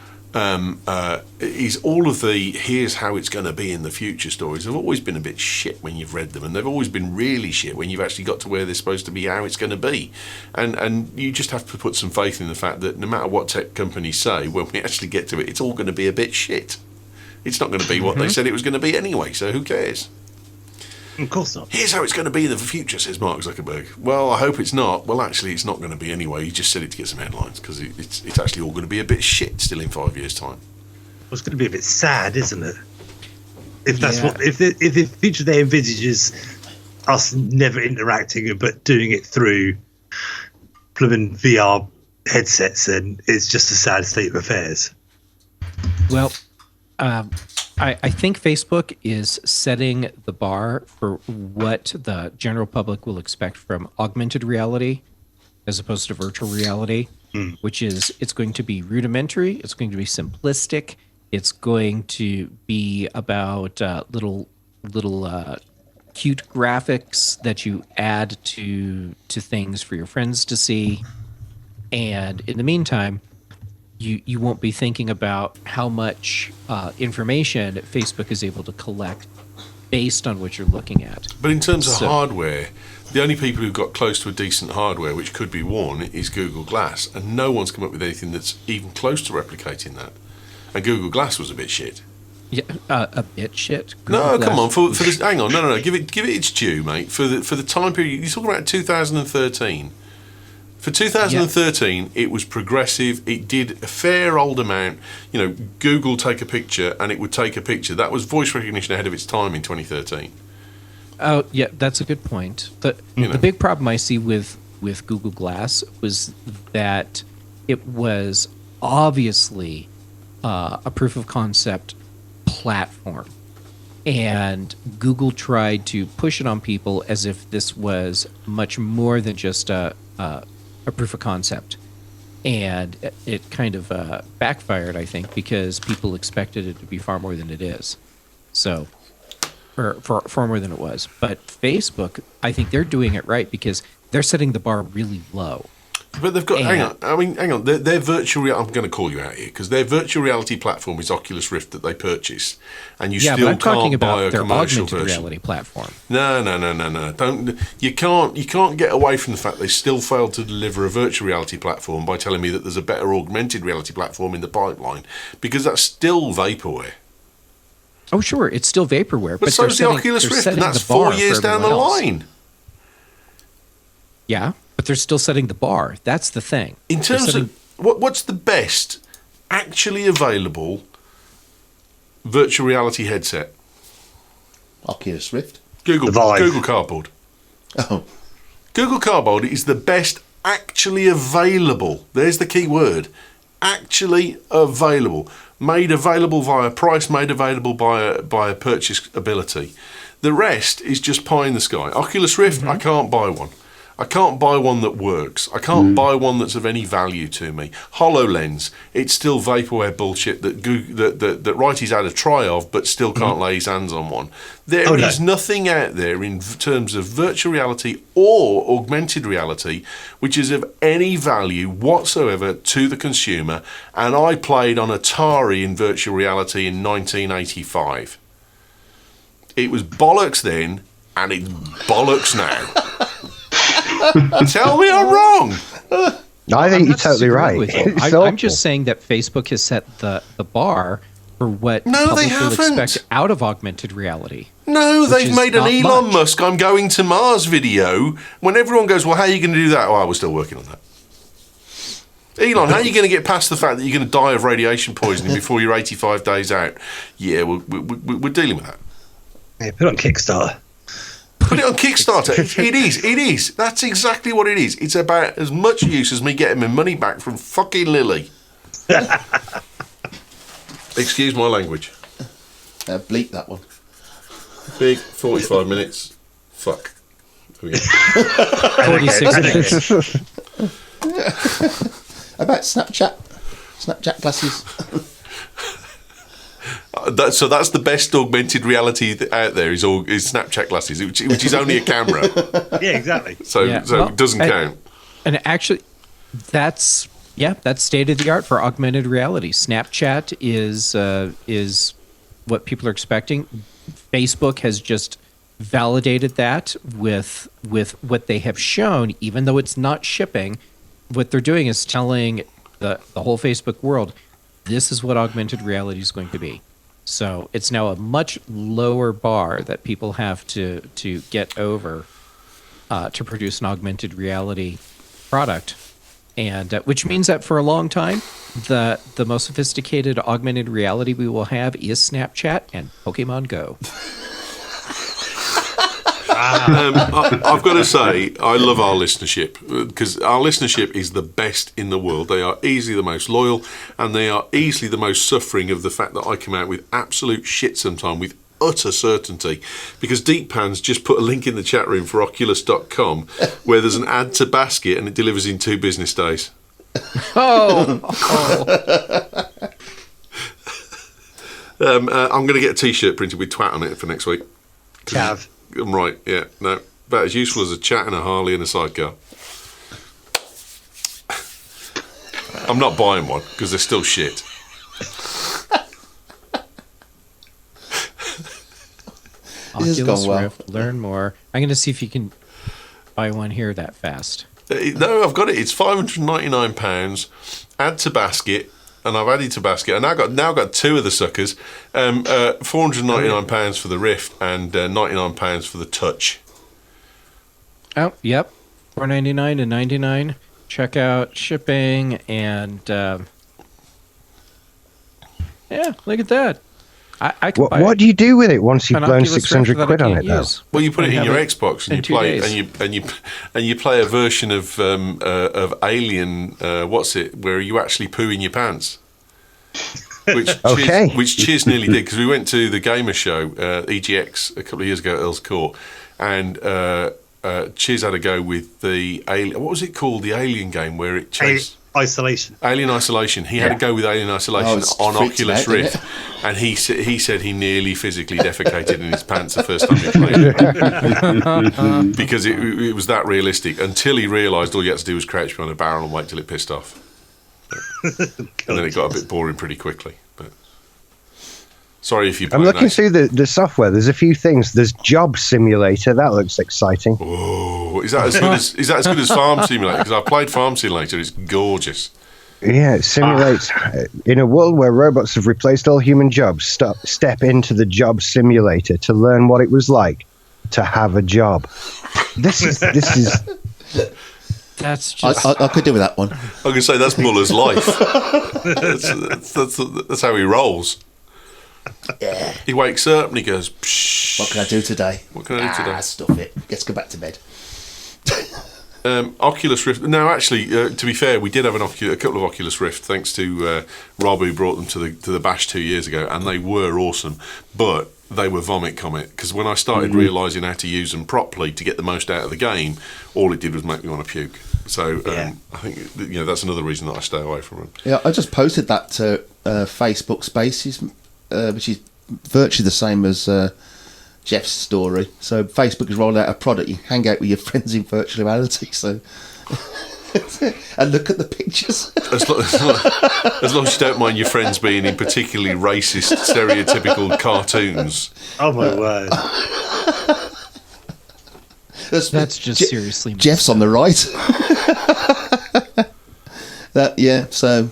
is all of the here's how it's going to be in the future stories have always been a bit shit when you've read them, and they've always been really shit when you've actually got to where they're supposed to be, how it's going to be. And you just have to put some faith in the fact that no matter what tech companies say, when we actually get to it, it's all going to be a bit shit. It's not going to be what they said it was going to be anyway, so who cares? Of course not. Here's how it's going to be in the future, says Mark Zuckerberg. Well, I hope it's not. Well, actually, it's not going to be anyway. He just said it to get some headlines, because it's actually all going to be a bit shit still in 5 years' time. Well, it's going to be a bit sad, isn't it? If that's Yeah. if the future they envisage is us never interacting but doing it through blooming VR headsets, then it's just a sad state of affairs. Well, I think Facebook is setting the bar for what the general public will expect from augmented reality as opposed to virtual reality, which is it's going to be rudimentary, it's going to be simplistic, it's going to be about little cute graphics that you add to things for your friends to see. And in the meantime, you won't be thinking about how much information Facebook is able to collect based on what you're looking at. But in terms of So- hardware, the only people who've got close to a decent hardware which could be worn is Google Glass, and no one's come up with anything that's even close to replicating that. And Google Glass was a bit shit. Yeah, a bit shit. No, Google come on. Glass- For this, hang on. No. Give it its due, mate. For the time period you're talking about, 2013. For 2013, it was progressive. It did a fair old amount. You know, Google take a picture, and it would take a picture. That was voice recognition ahead of its time in 2013. Oh, yeah, that's a good point. The big problem I see with Google Glass was that it was obviously a proof of concept platform. And Google tried to push it on people as if this was much more than just a proof of concept. And it kind of backfired, I think, because people expected it to be far more than it is. So, or far more than it was. But Facebook, I think they're doing it right because they're setting the bar really low. But they've got, hang And- on. Hang on. Their virtual, I'm going to call you out here, because their virtual reality platform is Oculus Rift that they purchased, and you Yeah, still but I'm talking can't buy about a their commercial augmented version. reality platform. No. Don't. You can't get away from the fact they still failed to deliver a virtual reality platform by telling me that there's a better augmented reality platform in the pipeline, because that's still vaporware. Oh, sure, it's still vaporware, But so they're is the setting- Oculus they're Rift, setting and that's the bar 4 years for down the everyone else. line. Yeah, but they're still setting the bar. That's the thing. In They're terms setting- of what's the best actually available virtual reality headset? Oculus Rift. Google The Vive. Google Cardboard. Oh, Google Cardboard is the best actually available. There's the key word. Actually available. Made available via price, made available by a purchase ability. The rest is just pie in the sky. Oculus Rift, I can't buy one. I can't buy one that works. I can't buy one that's of any value to me. HoloLens, it's still vaporware bullshit that that Righty's had a try of, but still can't lay his hands on one. There is nothing out there in terms of virtual reality or augmented reality which is of any value whatsoever to the consumer. And I played on Atari in virtual reality in 1985. It was bollocks then, and it's bollocks now. Tell me I'm wrong. I think you're totally disagreeing right. with you. It's I'm awful. just saying that Facebook has set the bar for what No, public they will haven't. expect out of augmented reality. No, Which they've is made an not Elon much. Musk I'm going to Mars video when everyone goes, well, how are you going to do that? Oh, I was still working on that. Elon, how are you going to get past the fact that you're going to die of radiation poisoning before you're 85 days out? Yeah, we're dealing with that. Yeah, put it on Kickstarter. Put it on Kickstarter. It is. That's exactly what it is. It's about as much use as me getting my money back from fucking Lily. Excuse my language. bleep that one. Big 45 minutes. Fuck. There we go. 46 minutes. About Snapchat. Snapchat glasses. So that's the best augmented reality out there is Snapchat glasses, which is only a camera. Yeah, exactly. So Well, it doesn't count. And actually, that's state of the art for augmented reality. Snapchat is what people are expecting. Facebook has just validated that with what they have shown, even though it's not shipping. What they're doing is telling the whole Facebook world, this is what augmented reality is going to be. So it's now a much lower bar that people have to get over to produce an augmented reality product, and which means that for a long time, the most sophisticated augmented reality we will have is Snapchat and Pokemon Go. I've got to say, I love our listenership because our listenership is the best in the world. They are easily the most loyal, and they are easily the most suffering of the fact that I come out with absolute shit sometime with utter certainty. Because Deep Pans just put a link in the chat room for Oculus.com where there's an add to basket and it delivers in 2 business days. Oh. I'm going to get a T-shirt printed with twat on it for next week. Cav. I'm right, yeah. No, about as useful as a chat and a Harley and a sidecar. I'm not buying one because they're still shit. This has Oculus gone well. Rift, learn more. I'm going to see if you can buy one here that fast. No, I've got it. It's £599. Add to basket, and I've added to basket. And I've now got 2 of the suckers. £499 for the Rift and £99 for the Touch. Oh, yep. $4.99 to $99. Check out shipping and yeah, look at that. I can buy What do you do with it once you've an blown Oculus Rift 600 that quid I on can't it, though? use. Well, you put it in have your it Xbox and in you 2 play days. and you play a version of Alien. What's it? Where you actually poo in your pants. Which Okay. Chiz nearly did because we went to the gamer show EGX a couple of years ago at Earl's Court, and Chiz had a go with the Alien. What was it called? The Alien game where it chased. Isolation. Alien Isolation. He had a go with Alien Isolation it's on freaked him Oculus out, didn't Rift, and he said he nearly physically defecated in his pants the first time he played it because it was that realistic. Until he realised all you had to do was crouch behind a barrel and wait till it pissed off, and then it got a bit boring pretty quickly. But sorry if you. I'm looking through the software. There's a few things. There's Job Simulator. That looks exciting. Oh, is that as good as Farm Simulator? Because I played Farm Simulator. It's gorgeous. Yeah, it simulates in a world where robots have replaced all human jobs. Step into the Job Simulator to learn what it was like to have a job. This is. That's just I could do with that one. I can say that's Muller's life. That's how he rolls. Yeah. He wakes up and he goes, Psh, What can I do today? What can I do today? Stuff it. Let's go back to bed. Oculus Rift. No, actually, to be fair, we did have a couple of Oculus Rift, thanks to Rob, who brought them to the Bash 2 years ago, and they were awesome. But they were vomit comet because when I started realising how to use them properly to get the most out of the game, all it did was make me want to puke. So I think that's another reason that I stay away from them. Yeah, I just posted that to Facebook Spaces, which is virtually the same as Jeff's story. So Facebook has rolled out a product you hang out with your friends in virtual reality. So and look at the pictures. As long as you don't mind your friends being in particularly racist, stereotypical cartoons. Oh my word! that's just seriously. Jeff's on the right. So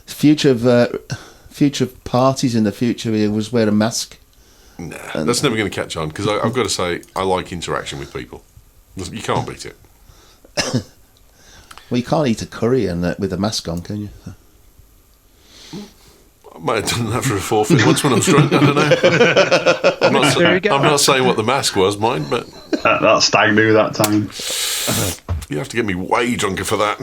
future of parties in the future was wear a mask. Nah, that's never going to catch on because I've got to say I like interaction with people. You can't beat it. Well, you can't eat a curry with a mask on, can you? I might have done that for a forfeit once when I was drunk. I don't know. There you go. I'm not saying what the mask was, mine, but That stag do that time. you have to get me way drunker for that.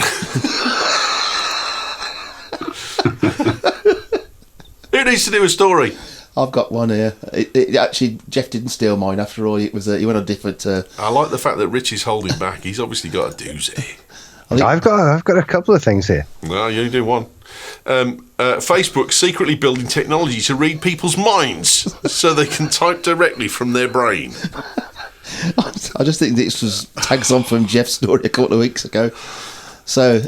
Who needs to do a story? I've got one here. It actually, Jeff didn't steal mine after all. It was he went on different. I like the fact that Rich is holding back. He's obviously got a doozy. I've got a couple of things here. Well, you do one. Facebook secretly building technology to read people's minds so they can type directly from their brain. I just think this was tags on from Jeff's story a couple of weeks ago. So,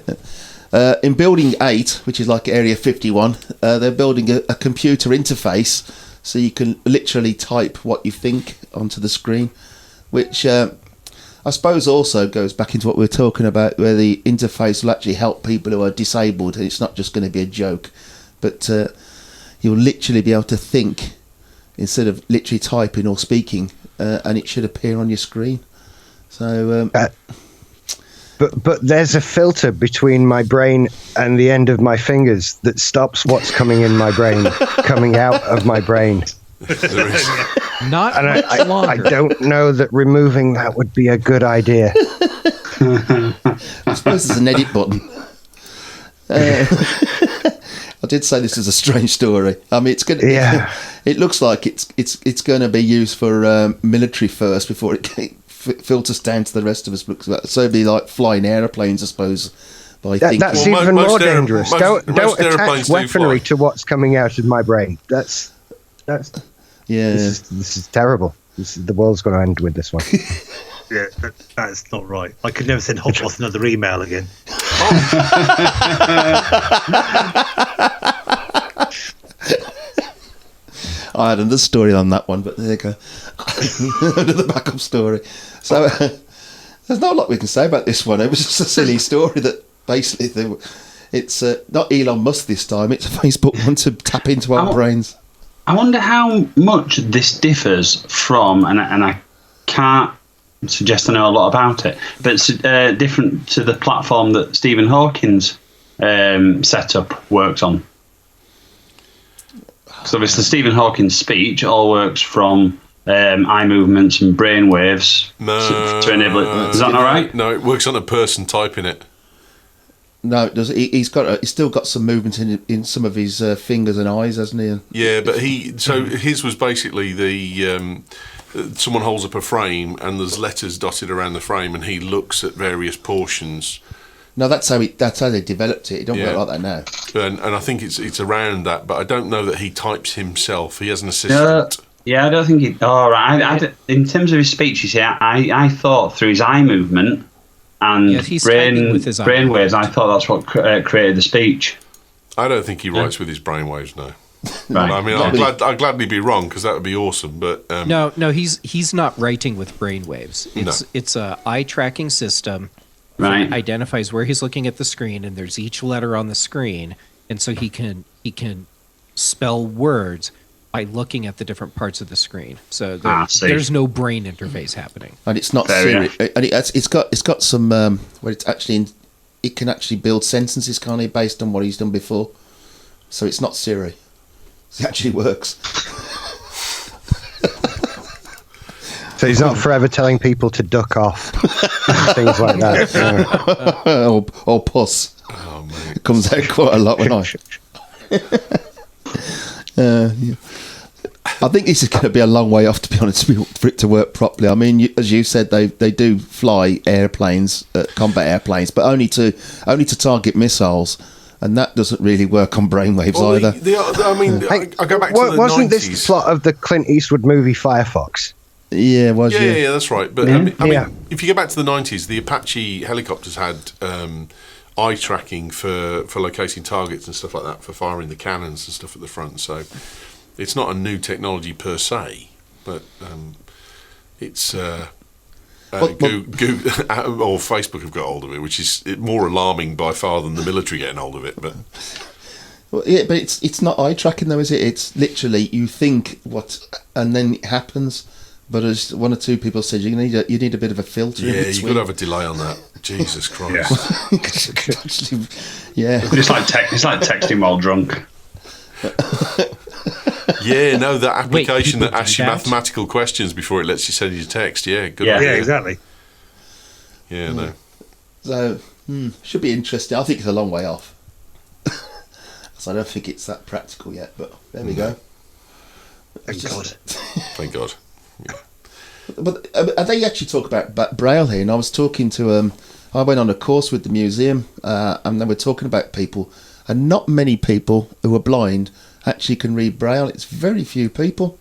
in Building 8, which is like Area 51, they're building a computer interface so you can literally type what you think onto the screen, which I suppose also goes back into what we were talking about, where the interface will actually help people who are disabled, and it's not just going to be a joke, but you'll literally be able to think instead of literally typing or speaking, and it should appear on your screen. So, but there's a filter between my brain and the end of my fingers that stops what's coming in my brain coming out of my brain. Not And much I longer. don't know that removing that would be a good idea. I suppose there's an edit button. I did say this is a strange story. I mean, it's gonna. Yeah. It looks like it's going to be used for military first before it filters down to the rest of us. So it'd be like flying airplanes, I suppose. By thinking. That's Well, even most more aer- dangerous. most- Don't most aeroplanes attach do weaponry fly. to what's coming out of my brain. That's Yeah. this is terrible. The world's going to end with this one. Yeah, that's not right. I could never send Hotboss another email again. I had another story on that one, but there you go. Another backup story. So there's not a lot we can say about this one. It was just a silly story that basically it's not Elon Musk this time. It's Facebook want to tap into our brains. I wonder how much this differs from, and I can't suggest I know a lot about it, but it's different to the platform that Stephen Hawking's setup works on. So obviously Stephen Hawking's speech all works from eye movements and brain waves to enable it. Is that not right? No, it works on a person typing it. No, it does. He's still got some movement in some of his fingers and eyes, hasn't he? Yeah, but his was basically the someone holds up a frame and there's letters dotted around the frame and he looks at various portions. No, that's how they developed it. It don't work like that now. And I think it's around that, but I don't know that he types himself. He has an assistant. Yeah, I don't think he. Oh, right. In terms of his speech, you see, I thought through his eye movement and Yes, he's typing with his eye brain movement. waves, I thought that's what created the speech. I don't think he writes with his brainwaves, no. Right. I mean, I'd gladly be wrong because that would be awesome, but No, he's not writing with brainwaves. It's a eye tracking system. Right. That identifies where he's looking at the screen, and there's each letter on the screen, and so he can spell words by looking at the different parts of the screen. So see. there's no brain interface happening. And it's not Fair Siri. enough. And it's got some where it's actually it can actually build sentences, can't it, based on what he's done before. So it's not Siri. It actually works. So he's not forever telling people to duck off. Things like that. or puss. oh man, It comes out quite a lot when I. Yeah. I think this is going to be a long way off, to be honest, for it to work properly. I mean, as you said, they do fly airplanes, combat airplanes, but only to target missiles, and that doesn't really work on brainwaves either. I mean, I go back to the Wasn't 90s. this the plot of the Clint Eastwood movie Firefox? Yeah, was Yeah, that's right. But Yeah. I mean, Yeah. if you go back to the 90s, the Apache helicopters had eye tracking for locating targets and stuff like that, for firing the cannons and stuff at the front. So it's not a new technology per se, but it's Google or Facebook have got hold of it, which is more alarming by far than the military getting hold of it. But Well, yeah, but it's not eye tracking though, is it? It's literally you think what, and then it happens. But as one or two people said, you need a bit of a filter. yeah, in you've between. got to have a delay on that. Jesus Christ. Actually, yeah. It's like texting while drunk. Yeah, no, that Wait, application people that asks do you that? mathematical questions before it lets you send you a text. Yeah, good Yeah. idea. Yeah, exactly. Yeah, no. So should be interesting. I think it's a long way off. So I don't think it's that practical yet. But there we go. Thank God. Thank God. But they actually talk about Braille here, and I was talking to I went on a course with the museum, and they were talking about people, and not many people who are blind actually can read Braille. It's very few people.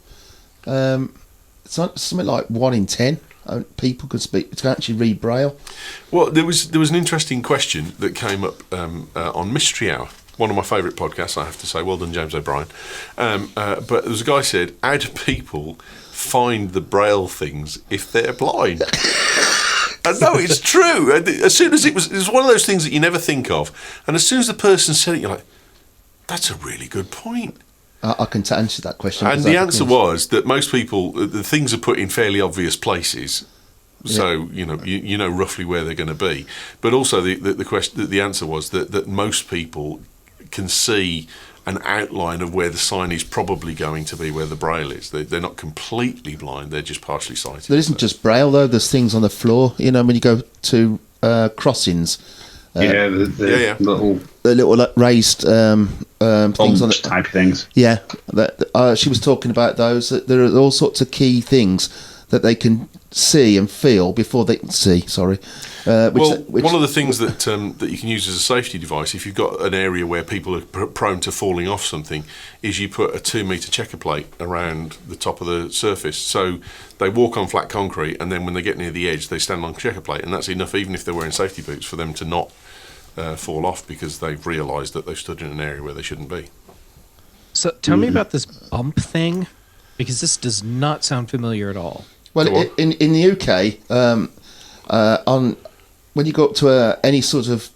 It's not, something like 1 in 10 people can actually read Braille. Well, there was an interesting question that came up on Mystery Hour, one of my favourite podcasts, I have to say. Well done, James O'Brien. But there was a guy said, how do people find the Braille things if they're blind? And no, it's true. As soon as it was one of those things that you never think of, and as soon as the person said it, you're like, that's a really good point. I can answer that question. And the answer was that most people, the things are put in fairly obvious places, so you know roughly where they're going to be. But also the answer was that most people can see an outline of where the sign is probably going to be, where the Braille is. They're not completely blind; they're just partially sighted. There isn't just Braille though. There's things on the floor. You know, when you go to crossings. The little raised things on the type things. Yeah, she was talking about those. There are all sorts of key things that they can see and feel before they can see. Sorry. One of the things that you can use as a safety device, if you've got an area where people are prone to falling off something, is you put a 2-metre checker plate around the top of the surface. So they walk on flat concrete, and then when they get near the edge, they stand on checker plate, and that's enough, even if they're wearing safety boots, for them to not fall off because they've realised that they've stood in an area where they shouldn't be. So tell me about this bump thing, because this does not sound familiar at all. Well, in the UK, when you go up to any sort of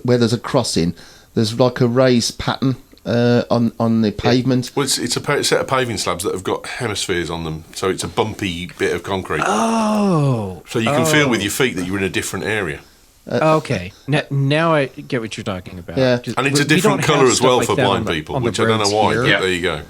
where there's a crossing, there's like a raised pattern on the pavement. Well, it's a set of paving slabs that have got hemispheres on them, so it's a bumpy bit of concrete. Oh, so you can feel with your feet that you're in a different area. Okay, now I get what you're talking about. Yeah, and it's a different colour as well for blind people, which I don't know why. But there you go.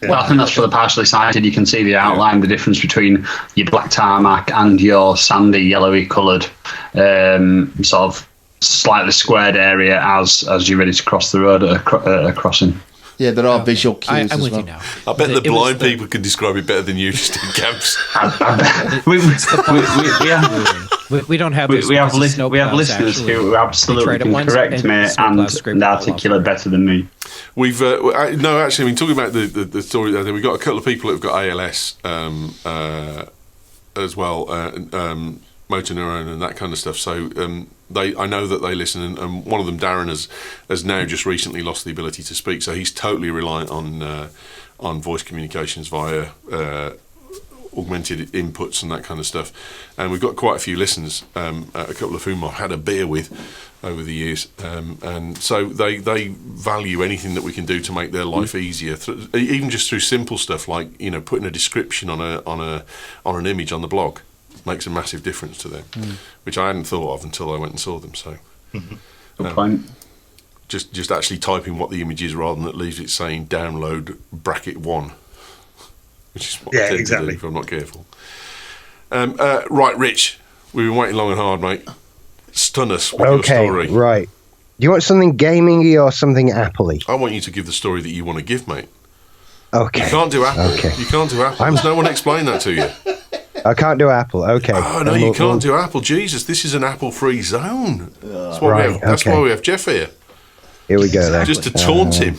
Well, I think that's for the partially sighted. You can see the outline, the difference between your black tarmac and your sandy, yellowy coloured, sort of slightly squared area as you're ready to cross the road at a crossing. Yeah, there are visual cues I'm as with well. you now. I bet the blind people can describe it better than you just in camps. We don't have. We have listeners who absolutely can correct me and articulate better than me. We've actually, I mean, talking about the story there, we've got a couple of people who've got ALS as well, motor neurone and that kind of stuff. So I know that they listen, and one of them, Darren, has now just recently lost the ability to speak, so he's totally reliant on voice communications via augmented inputs and that kind of stuff. And we've got quite a few listeners, a couple of whom I've had a beer with over the years, and so they value anything that we can do to make their life easier, even just through simple stuff like putting a description on an image on the blog makes a massive difference to them, which I hadn't thought of until I went and saw them. So good point. Just actually typing what the image is rather than it leaves it saying download _1, which is what I tend to do if I'm not careful. Right, Rich, we've been waiting long and hard, mate. Stun us with your story. Right. Do you want something gaming-y or something Apple-y? I want you to give the story that you want to give, mate. Okay. You can't do Apple. Okay. You can't do Apple. There's no one explain that to you. I can't do Apple. Okay. Oh, no, you can't do Apple. Jesus, this is an Apple-free zone. That's why we have Jeff here. Here we go, then. Just to taunt him.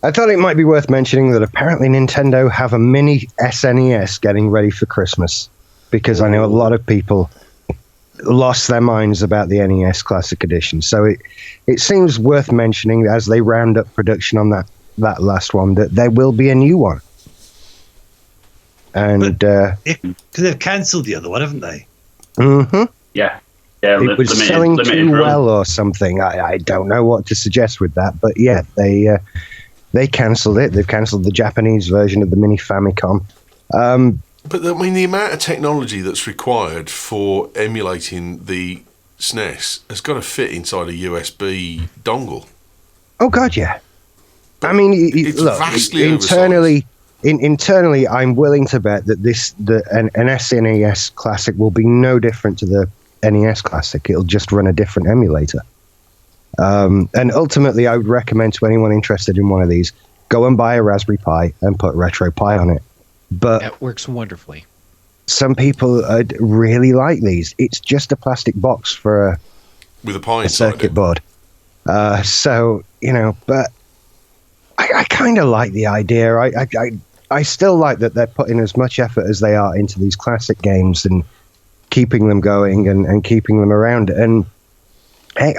I thought it might be worth mentioning that apparently Nintendo have a mini SNES getting ready for Christmas, because I know a lot of people lost their minds about the NES Classic Edition. So it seems worth mentioning as they round up production on that last one that there will be a new one. And because they've cancelled the other one, haven't they? Mm-hmm. Yeah. It was selling too well or something. I don't know what to suggest with that, but yeah, they cancelled it. They've cancelled the Japanese version of the Mini Famicom. But I mean, the amount of technology that's required for emulating the SNES has got to fit inside a USB dongle. Oh God, yeah. I mean, it's look, vastly internally, I'm willing to bet that an SNES Classic will be no different to the NES Classic. It'll just run a different emulator. And ultimately, I would recommend to anyone interested in one of these, go and buy a Raspberry Pi and put RetroPie on it. But that works wonderfully. Some people really like these. It's just a plastic box for with a pie a inside circuit it. board. So, but I kind of like the idea. I still like that they're putting as much effort as they are into these classic games and keeping them going and keeping them around. And hey,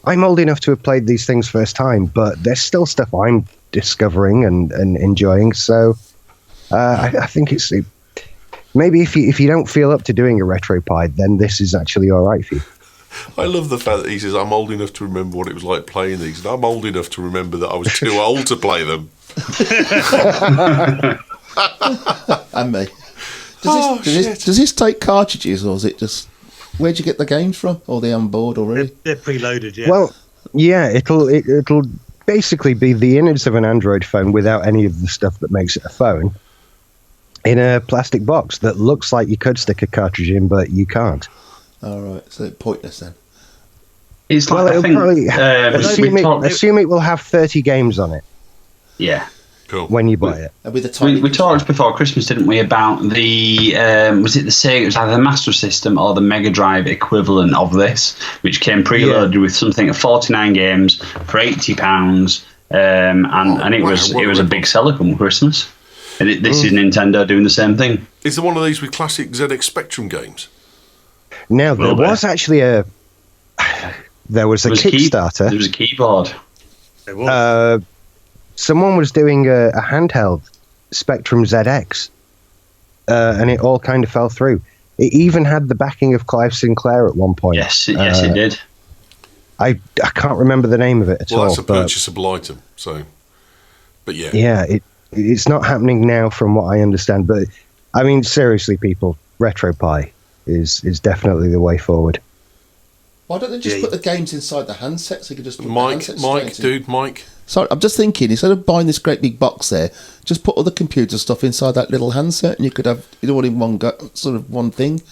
I'm old enough to have played these things first time, but there's still stuff I'm discovering and enjoying. So I think it's maybe if you don't feel up to doing a RetroPie, then this is actually all right for you. I love the fact that he says, I'm old enough to remember what it was like playing these, and I'm old enough to remember that I was too old to play them. And me. Shit. Does this take cartridges, or is it just... Where'd you get the games from? Or are they on board already? They're preloaded, yeah. Well, yeah, it'll basically be the innards of an Android phone without any of the stuff that makes it a phone in a plastic box that looks like you could stick a cartridge in, but you can't. All right, so pointless then. It's Well, like, I it'll think, probably we assume it will have 30 games on it yeah. Cool. when you buy it. And with the tiny We talked before Christmas, didn't we, about the was it the Sega? It was either the Master System or the Mega Drive equivalent of this, which came preloaded with something of 49 games for £80, and it was a big seller come Christmas. And this is Nintendo doing the same thing. Is there one of these with classic ZX Spectrum games? Now, there Well, was actually a Kickstarter. There was a keyboard. It was. Someone was doing a handheld Spectrum ZX, and it all kind of fell through. It even had the backing of Clive Sinclair at one point. Yes, it did. I can't remember the name of it at all. Well, that's a but purchasable item. So, but yeah. yeah, it's not happening now from what I understand. But I mean, seriously, people, RetroPie is definitely the way forward. Why don't they just Yeah. put the games inside the handset so you could just put the Mike, handset straight in? Mike. Sorry, I'm just thinking, instead of buying this great big box there, just put all the computer stuff inside that little handset and you could have it all in one sort of one thing.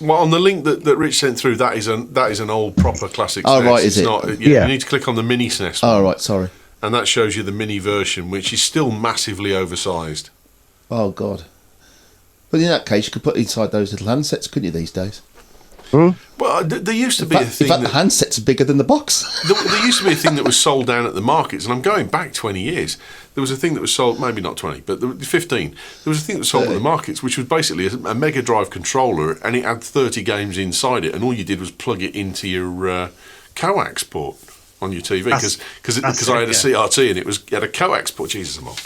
Well, on the link that Rich sent through, that is an old proper classic Oh, SNES. right, is It's it? not, Yeah. You need to click on the mini SNES Oh, one, right, sorry. and that shows you the mini version, which is still massively oversized. Oh, God. But in that case, you could put it inside those little handsets, couldn't you, these days? Well, there used to In be a fact, thing the that, handsets are bigger than the box. there used to be a thing that was sold down at the markets, and I'm going back 20 years. There was a thing that was sold, maybe not 20, but 15. There was a thing that was sold at the markets, which was basically a Mega Drive controller, and it had 30 games inside it, and all you did was plug it into your coax port on your TV, because I had a CRT and it had a coax port. Jesus, I'm old.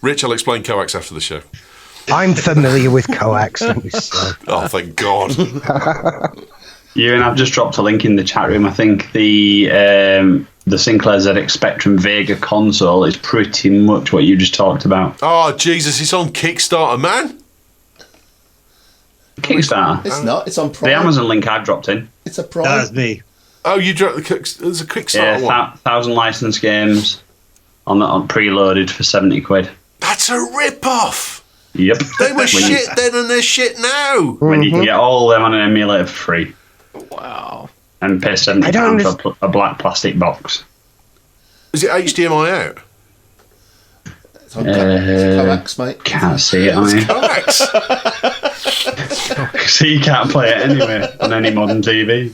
Rich, I'll explain coax after the show. I'm familiar with coax. Let me say. Oh, thank God. Yeah, and I've just dropped a link in the chat room. I think the Sinclair ZX Spectrum Vega console is pretty much what you just talked about. Oh, Jesus, it's on Kickstarter, man. Kickstarter. It's not, it's on Prime. The Amazon link I've dropped in. It's a Prime. That's me. Oh, you dropped there's a Kickstarter Yeah, one. 1,000 licensed games on preloaded for £70. That's a rip-off. Yep. They were shit then and they're shit now. When you can get all of them on an emulator for free. Wow. And pay I don't £70 for a black plastic box. Is it HDMI out? It's on coax, mate. Can't see it on here. Coax. So you can't play it anyway on any modern TV.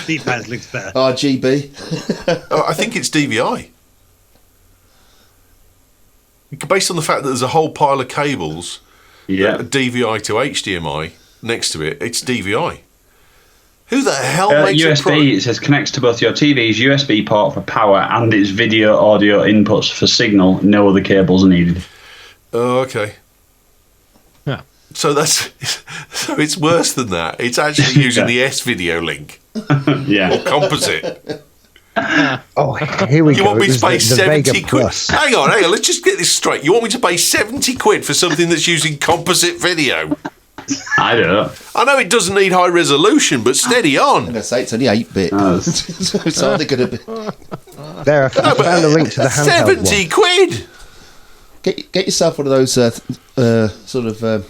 D-pad's looks better. RGB. Oh, I think it's DVI. Based on the fact that there's a whole pile of cables, Yeah. DVI to HDMI next to it, it's DVI. Who the hell makes USB, it says connects to both your TV's USB port for power and its video audio inputs for signal. No other cables are needed. Oh, okay. Yeah. So it's worse than that. It's actually using the S-video link Yeah. or composite. Oh, here we You go. want me It to was pay the Vega 70 quid? Plus. Hang on, let's just get this straight. You want me to pay 70 quid for something that's using composite video? I don't. I know it doesn't need high resolution, but steady I'm on. going to say it's only 8-bit. Oh. So it's hardly going to be... There, I found a link to the handheld 70 one. quid! Get yourself one of those sort of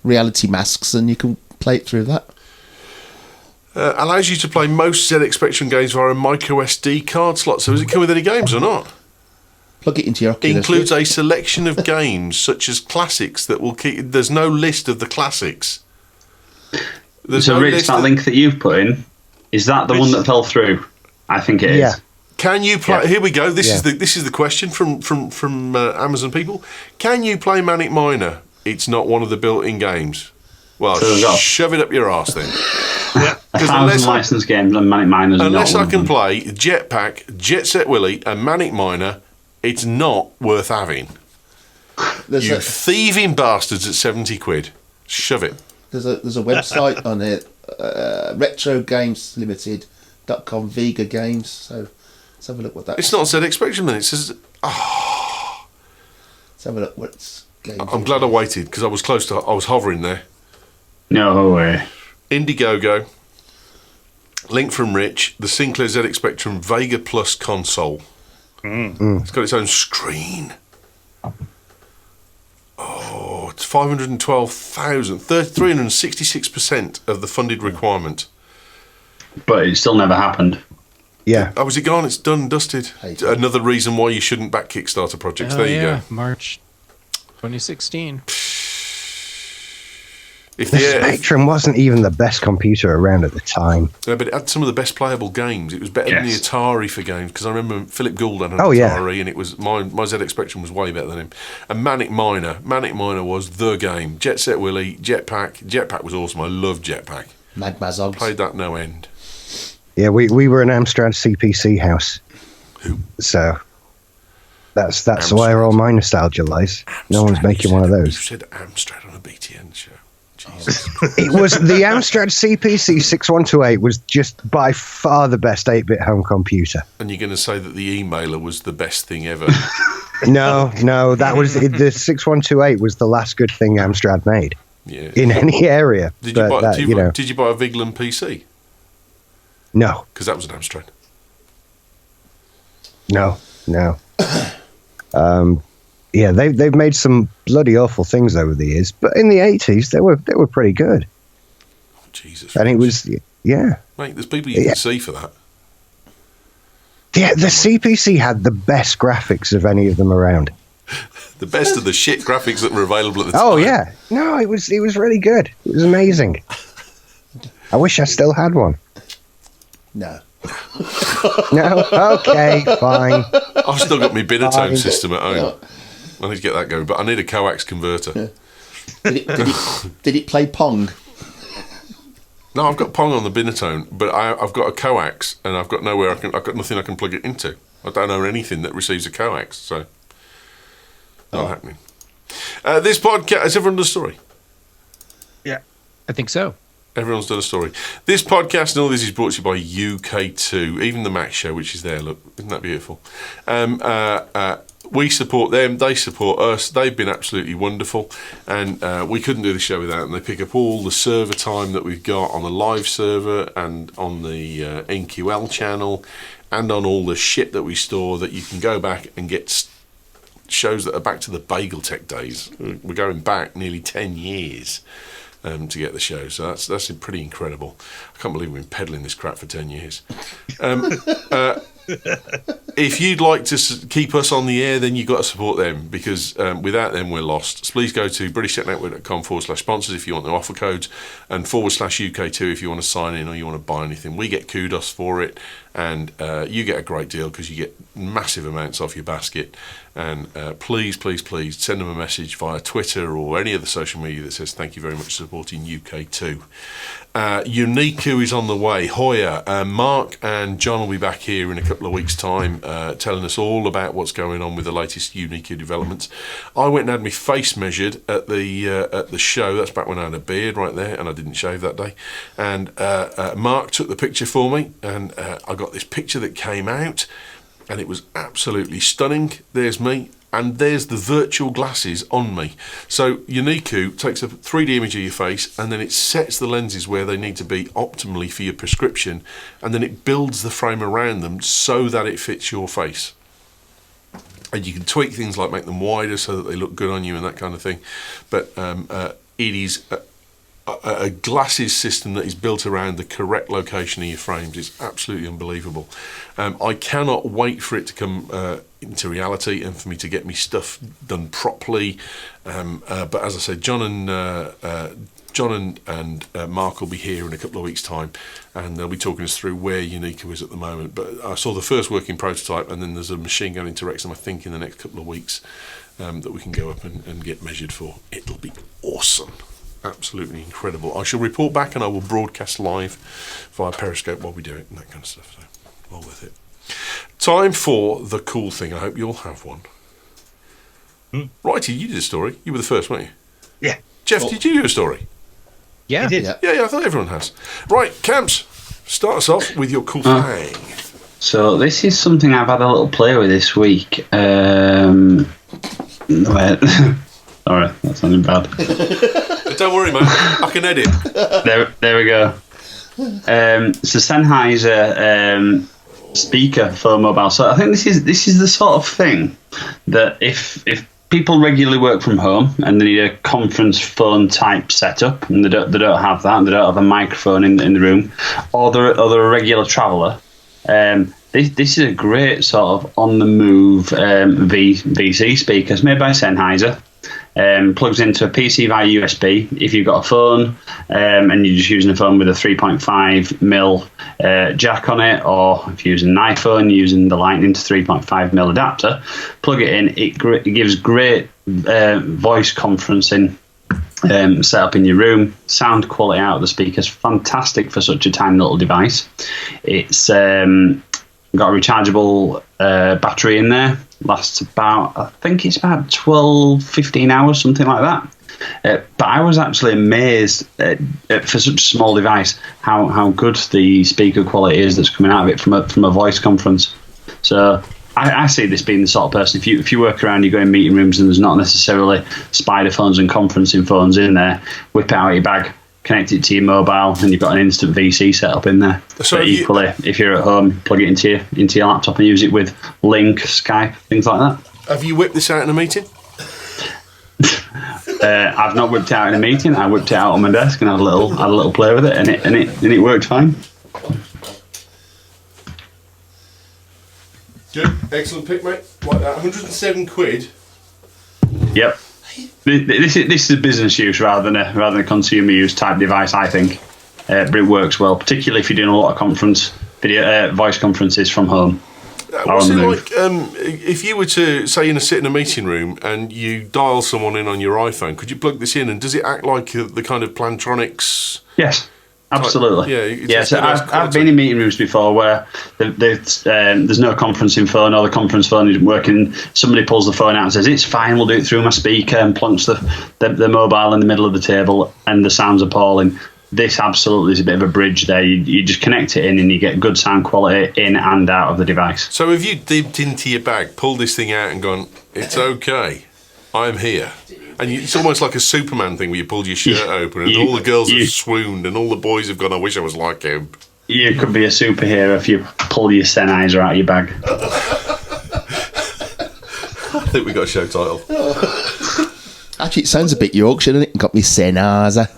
reality masks and you can play it through that. Allows you to play most ZX Spectrum games via a micro SD card slot. So does it come with any games or not? Plug it into your Oculus. includes a selection of games such as classics that will keep. There's no list of the classics. There's So, no Rich, list that of- link that you've put in, is that the one that fell through? I think it is. Yeah. Can you play? Yeah. Here we go. This Yeah. is the question from Amazon people. Can you play Manic Miner? It's not one of the built-in games. Well, So there's that. shove it up your arse then. 1,000 unless I- licensed games and Manic Miners. Unless not I one can of them. play Jetpack, Jet Set Willy, and Manic Miner, it's not worth having. There's You a, thieving bastards at 70 quid. Shove it. there's a website on it, retrogameslimited.com, Vega Games. So let's have a look what that. It's not ZX Spectrum then. It says. Let's have a look what's games. I'm glad I waited because I was close to. I was hovering there. No way. Indiegogo. Link from Rich. The Sinclair ZX Spectrum Vega Plus console. It's got its own screen. Oh, it's 512,000. 366% of the funded requirement. But it still never happened. Yeah. Oh, is it gone? It's done and dusted. Hey. Another reason why you shouldn't back Kickstarter projects. Oh, There you yeah, go. March 2016. If The the Spectrum wasn't even the best computer around at the time. yeah, but it had some of the best playable games. It was better than the Yes. Atari for games because I remember Philip Gould had an Oh, yeah. Atari, and it was my ZX Spectrum was way better than him. And Manic Miner was the game. Jet Set Willy, Jetpack was awesome. I loved Jetpack. Mad Mazogs. Played that no end. Yeah, we were an Amstrad CPC house. Who? So that's Amstrad. where all my nostalgia lies. No one's Amstrad, making you one of said- those. You said Amstrad on a BTN show. Jesus. It was the Amstrad CPC 6128 was just by far the best 8-bit home computer. And you're going to say that the emailer was the best thing ever. No, that was the 6128 was the last good thing Amstrad made Yeah. in any area. Did you, But buy, that, did, you you, know, did you buy a Viglan PC? no, Because that was an Amstrad. no. Yeah, they've made some bloody awful things over the years, but in the 80s they were pretty good. Oh, Jesus. And it was yeah. Mate, there's people you Yeah. can see for that. The CPC had the best graphics of any of them around. The best of the shit graphics that were available at the time. Oh yeah, no, it was really good. It was amazing. I wish I still had one. No. No, okay, fine. I've still got my Binatone Fine. system at home. I need to get that going, but I need a coax converter. Did it play Pong? No, I've got Pong on the Binatone, but I've got a coax, and I've got nothing I can plug it into. I don't own anything that receives a coax, so not happening. This podcast, has everyone done a story? I think so. Everyone's done a story. This podcast and all this is brought to you by UK2, even the Mac Show, which is there. Look, isn't that beautiful? We support them, they support us. They've been absolutely wonderful, and we couldn't do the show without them. They pick up all the server time that we've got on the live server and on the NQL channel and on all the shit that we store that you can go back and get shows that are back to the Bagel Tech days. We're going back nearly 10 years. To get the show, so that's pretty incredible. I can't believe we've been peddling this crap for 10 years. If you'd like to keep us on the air, then you've got to support them, because without them we're lost. So please go to BritishTechNetwork.com/sponsors if you want the offer codes, and /UK2 if you want to sign in or you want to buy anything. We get kudos for it, and you get a great deal because you get massive amounts off your basket. And please send them a message via Twitter or any other social media that says thank you very much for supporting UK2. Uniku is on the way. Hoya, Mark and John will be back here in a couple of weeks' time telling us all about what's going on with the latest Uniku developments. I went and had my face measured at the show. That's back when I had a beard right there and I didn't shave that day. And Mark took the picture for me, and I got this picture that came out, and it was absolutely stunning. There's me, and there's the virtual glasses on me. So Uniku takes a 3D image of your face, and then it sets the lenses where they need to be optimally for your prescription, and then it builds the frame around them so that it fits your face. And you can tweak things like make them wider so that they look good on you and that kind of thing. But it is a glasses system that is built around the correct location of your frames is absolutely unbelievable. I cannot wait for it to come into reality and for me to get me stuff done properly. But as I said, John and Mark will be here in a couple of weeks' time, and they'll be talking us through where Unica is at the moment. But I saw the first working prototype, and then there's a machine going into Wrexham, I think, in the next couple of weeks that we can go up and get measured for. It'll be awesome. Absolutely incredible. I shall report back, and I will broadcast live via Periscope while we do it and that kind of stuff. So, well worth it. Time for the cool thing. I hope you'll have one. Righty, you did a story. You were the first, weren't you? Yeah. Jeff, did you do a story? Yeah. You did. Yeah, I thought everyone has. Right, Camps, start us off with your cool thing. So this is something I've had a little play with this week. Sorry, that sounded bad. Don't worry, man. I can edit. There we go. It's a Sennheiser speaker for mobile. So I think this is the sort of thing that if people regularly work from home and they need a conference phone type setup, and they don't have that, and they don't have a microphone in the room, or they're a regular traveller. This is a great sort of on the move VC speaker. It's made by Sennheiser. Plugs into a PC via USB. If you've got a phone and you're just using a phone with a 3.5mm jack on it, or if you're using an iPhone using the Lightning to 3.5mm adapter, plug it in. It gives great voice conferencing setup in your room. Sound quality out of the speakers, fantastic for such a tiny little device. It's got a rechargeable battery in there. Lasts about, I think it's about 12-15 hours, something like that. But I was actually amazed for such a small device how good the speaker quality is that's coming out of it from a voice conference. So I see this being the sort of person, if you work around, you go in meeting rooms and there's not necessarily spider phones and conferencing phones in there, whip it out of your bag, connect it to your mobile, and you've got an instant VC setup in there. So but equally, if you're at home, plug it into your laptop and use it with Link, Skype, things like that. Have you whipped this out in a meeting? I've not whipped it out in a meeting. I whipped it out on my desk and had a little play with it, and it worked fine. Good, excellent pick, mate. Like that, 107 quid. Yep. This is a business use rather than a consumer use type device, I think. But it works well, particularly if you're doing a lot of voice conferences from home. What's it like if you were to, say, sit in a meeting room and you dial someone in on your iPhone, could you plug this in and does it act like the kind of Plantronics? Yes. Absolutely. So I've been in meeting rooms before where there's no conferencing phone, or the conference phone isn't working. Somebody pulls the phone out and says, "It's fine, we'll do it through my speaker," and plonks the mobile in the middle of the table, and the sound's appalling. This absolutely is a bit of a bridge there. You just connect it in and you get good sound quality in and out of the device. So have you dipped into your bag, pulled this thing out and gone, "It's okay, I'm here"? And it's almost like a Superman thing where you pulled your shirt open and all the girls have swooned and all the boys have gone, "I wish I was like him." You could be a superhero if you pull your Sennheiser out of your bag. I think we got a show title. Actually, it sounds a bit Yorkshire, doesn't it? Got me Sennheiser.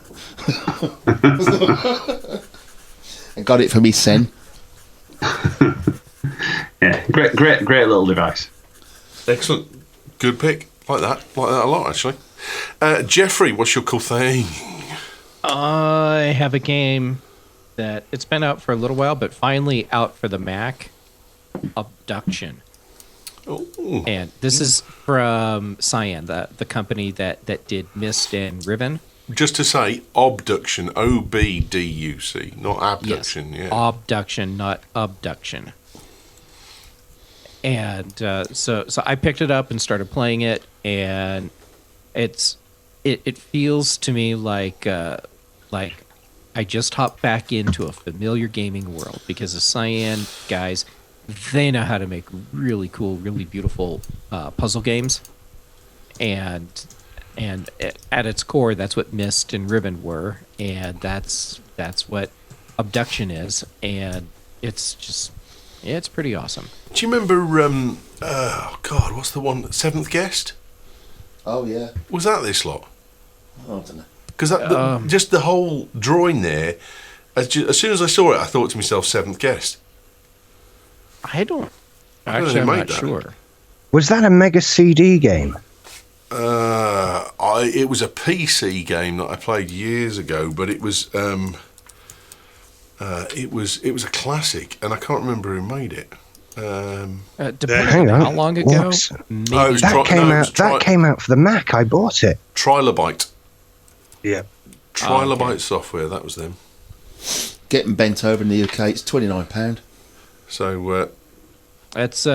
I got it for me Sen. Yeah, great little device. Excellent. Good pick. Like that a lot, actually. Jeffrey, what's your cool thing? I have a game that it's been out for a little while, but finally out for the Mac. Abduction. Ooh. And this is from Cyan, the company that did Myst and Riven. Just to say, obduction, OBDUC, not abduction. Yes, yeah. Abduction, not abduction. And so I picked it up and started playing it, and it feels to me like I just hopped back into a familiar gaming world, because the Cyan guys, they know how to make really cool, really beautiful puzzle games, and at its core, that's what Myst and Riven were, and that's what Abduction is, and it's pretty awesome. Do you remember, what's the one, Seventh Guest? Oh, yeah. Was that this lot? I don't know. Because just the whole drawing there, as soon as I saw it, I thought to myself, Seventh Guest. Actually, they I'm made not that. sure. Was that a Mega CD game? It was a PC game that I played years ago, but it was a classic, and I can't remember who made it. Depending Hang on on. how long ago. What? Maybe. Oh, it was That came out for the Mac. I bought it. Trilobite. Yeah. Trilobite software, that was them. Getting bent over in the UK, it's £29. So That's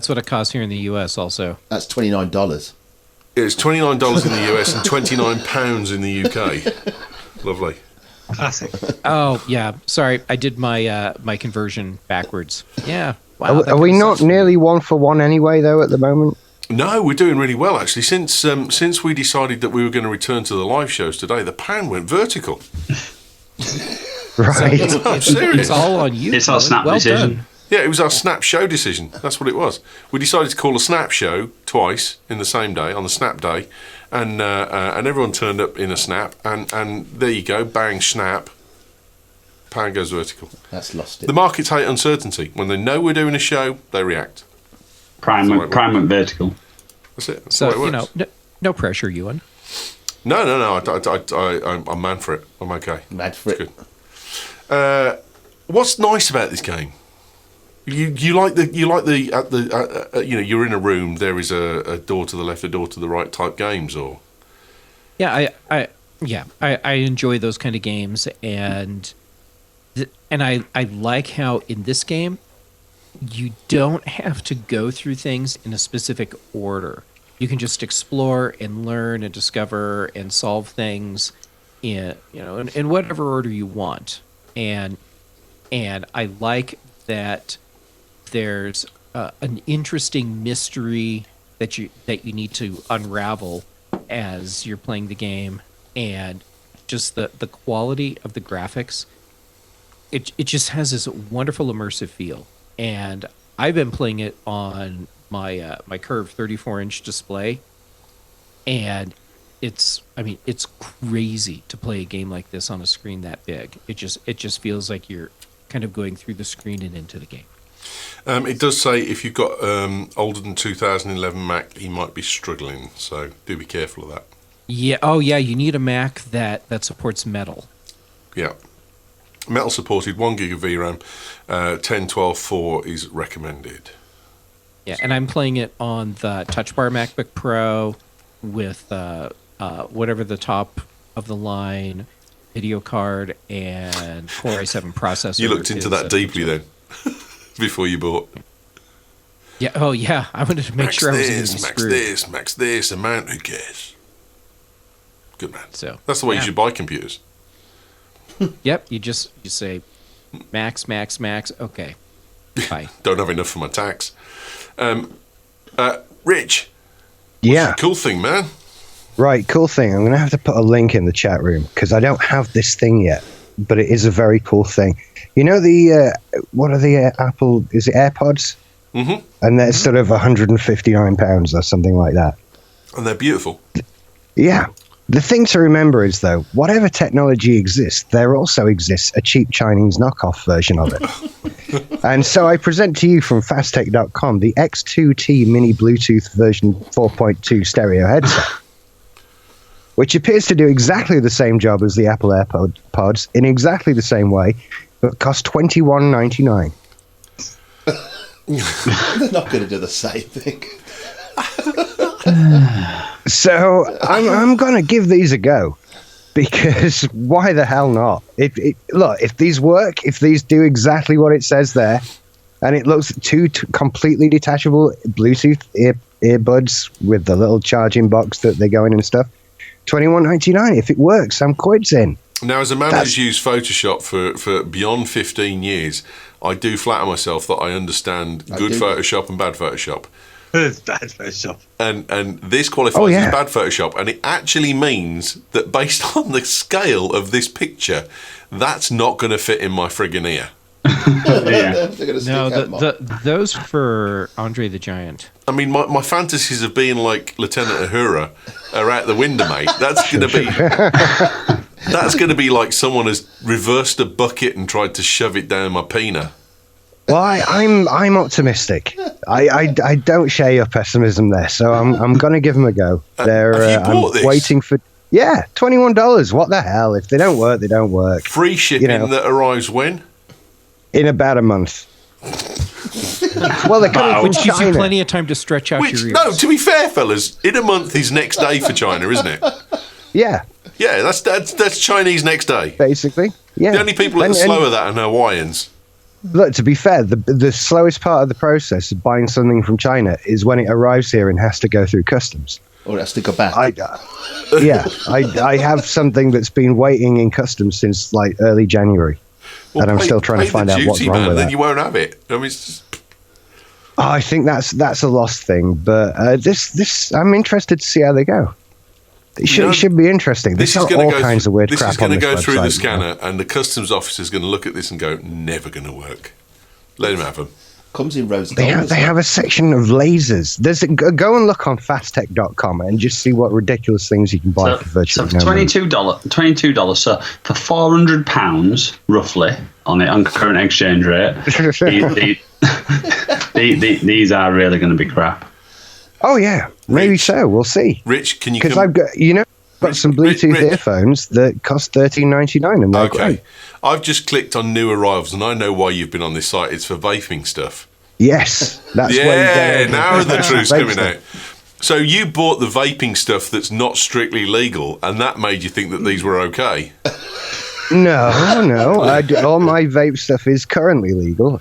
what it costs here in the U.S. Also. That's $29. it's $29 in the US and £29 in the UK. Lovely. Classic. Oh yeah, sorry, I did my my conversion backwards. Yeah. Wow, that Are we kinda not sucks for nearly you. 1 for 1 anyway, though, at the moment? No, we're doing really well actually. Since we decided that we were going to return to the live shows today, the pound went vertical. Right. I'm serious. It's all on you. It's our Colin. snap Well decision. done. Yeah, it was our Snap Show decision. That's what it was. We decided to call a Snap Show twice in the same day, on the Snap Day, and everyone turned up in a Snap, and there you go, bang, snap, pound goes vertical. That's lost it. The markets hate uncertainty. When they know we're doing a show, they react. Prime went vertical. That's it. That's So the way it works. no pressure, Ewan. No. I'm man for it. I'm okay. Mad for It's it. good. What's nice about this game? You like the you're in a room. There is a door to the left, a door to the right type games, or Yeah, I enjoy those kind of games, and I like how in this game you don't have to go through things in a specific order. You can just explore and learn and discover and solve things in whatever order you want, and I like that there's an interesting mystery that you need to unravel as you're playing the game, and just the quality of the graphics. It just has this wonderful immersive feel, and I've been playing it on my my curved 34-inch display, and it's crazy to play a game like this on a screen that big. It just feels like you're kind of going through the screen and into the game. it does say if you've got older than 2011 Mac, he might be struggling. So do be careful of that. Yeah. Oh yeah. You need a Mac that supports Metal. Yeah. Metal supported, 1 gig of VRAM, 10/12/4 is recommended. Yeah, and I'm playing it on the Touch Bar MacBook Pro with whatever the top of the line video card and Core i7 processor. You looked into is that at- deeply then, before you bought. Yeah. Oh yeah. I wanted to make Max sure I wasn't going this, to be max screwed. this, max this, amount, who cares? Good man. So That's the way yeah. you should buy computers. Yep. You say max. Okay. Bye. Don't have enough for my tax. Rich, Yeah. cool thing, man. Right, cool thing. I'm going to have to put a link in the chat room because I don't have this thing yet, but it is a very cool thing. You know what are the Apple, is it AirPods? Mm-hmm. And they're sort of £159 or something like that. And they're beautiful. Yeah. The thing to remember is, though, whatever technology exists, there also exists a cheap Chinese knockoff version of it. And so I present to you from fasttech.com the X2T Mini Bluetooth version 4.2 stereo headset, which appears to do exactly the same job as the Apple AirPods in exactly the same way, but costs $21.99. They're not going to do the same thing. So I'm going to give these a go, because why the hell not? Look, if these work, if these do exactly what it says there, and it looks two completely detachable Bluetooth earbuds with the little charging box that they go in and stuff, $21.99. If it works, I'm quits in. Now, as a man who's used Photoshop for beyond 15 years, I do flatter myself that I understand good do. Photoshop and bad Photoshop. Bad Photoshop. And this qualifies yeah. as bad Photoshop, and it actually means that based on the scale of this picture, that's not going to fit in my friggin' ear. Yeah. They're going to No, stick out those for Andre the Giant. I mean, my fantasies of being like Lieutenant Uhura are out the window, mate. That's going to be that's going to be like someone has reversed a bucket and tried to shove it down my peanut. Well, I'm optimistic. I don't share your pessimism there, so I'm going to give them a go. Have you bought I'm this? waiting for. Yeah, $21. What the hell? If they don't work, they don't work. Free shipping that arrives when? In about a month. Well, they're coming from Which gives you China. plenty of time to stretch out your ears. No, to be fair, fellas, in a month is next day for China, isn't it? Yeah, Yeah, that's Chinese next day. basically. Yeah. The only people that are slower than are Hawaiians. Look, to be fair, the slowest part of the process of buying something from China is when it arrives here and has to go through customs. Or it has to go back. I have something that's been waiting in customs since like early January, and I'm still trying to find out what's wrong with then that. you won't have it. I mean, it's just, I think that's a lost thing, but this I'm interested to see how they go. It should be interesting. this There's is going all to go. kinds of weird This crap is going on to this go through the website, you know. scanner, and the customs officer's going to look at this and go, "Never going to work." Let him have them. Comes in rows. They have a section of lasers. Go and look on fasttech.com and just see what ridiculous things you can buy for So virtually for no money. $22, so for £400 roughly on current exchange rate, these are really going to be crap. Oh yeah, maybe Rich. so. We'll see. Rich, can you Because come? I've got some Bluetooth earphones that cost $13.99 and they're Okay, great. I've just clicked on new arrivals, and I know why you've been on this site. It's for vaping stuff. Yes, that's where you Yeah, get now the truth's vape coming stuff. out. So you bought the vaping stuff that's not strictly legal, and that made you think that these were okay. No. All my vape stuff is currently legal.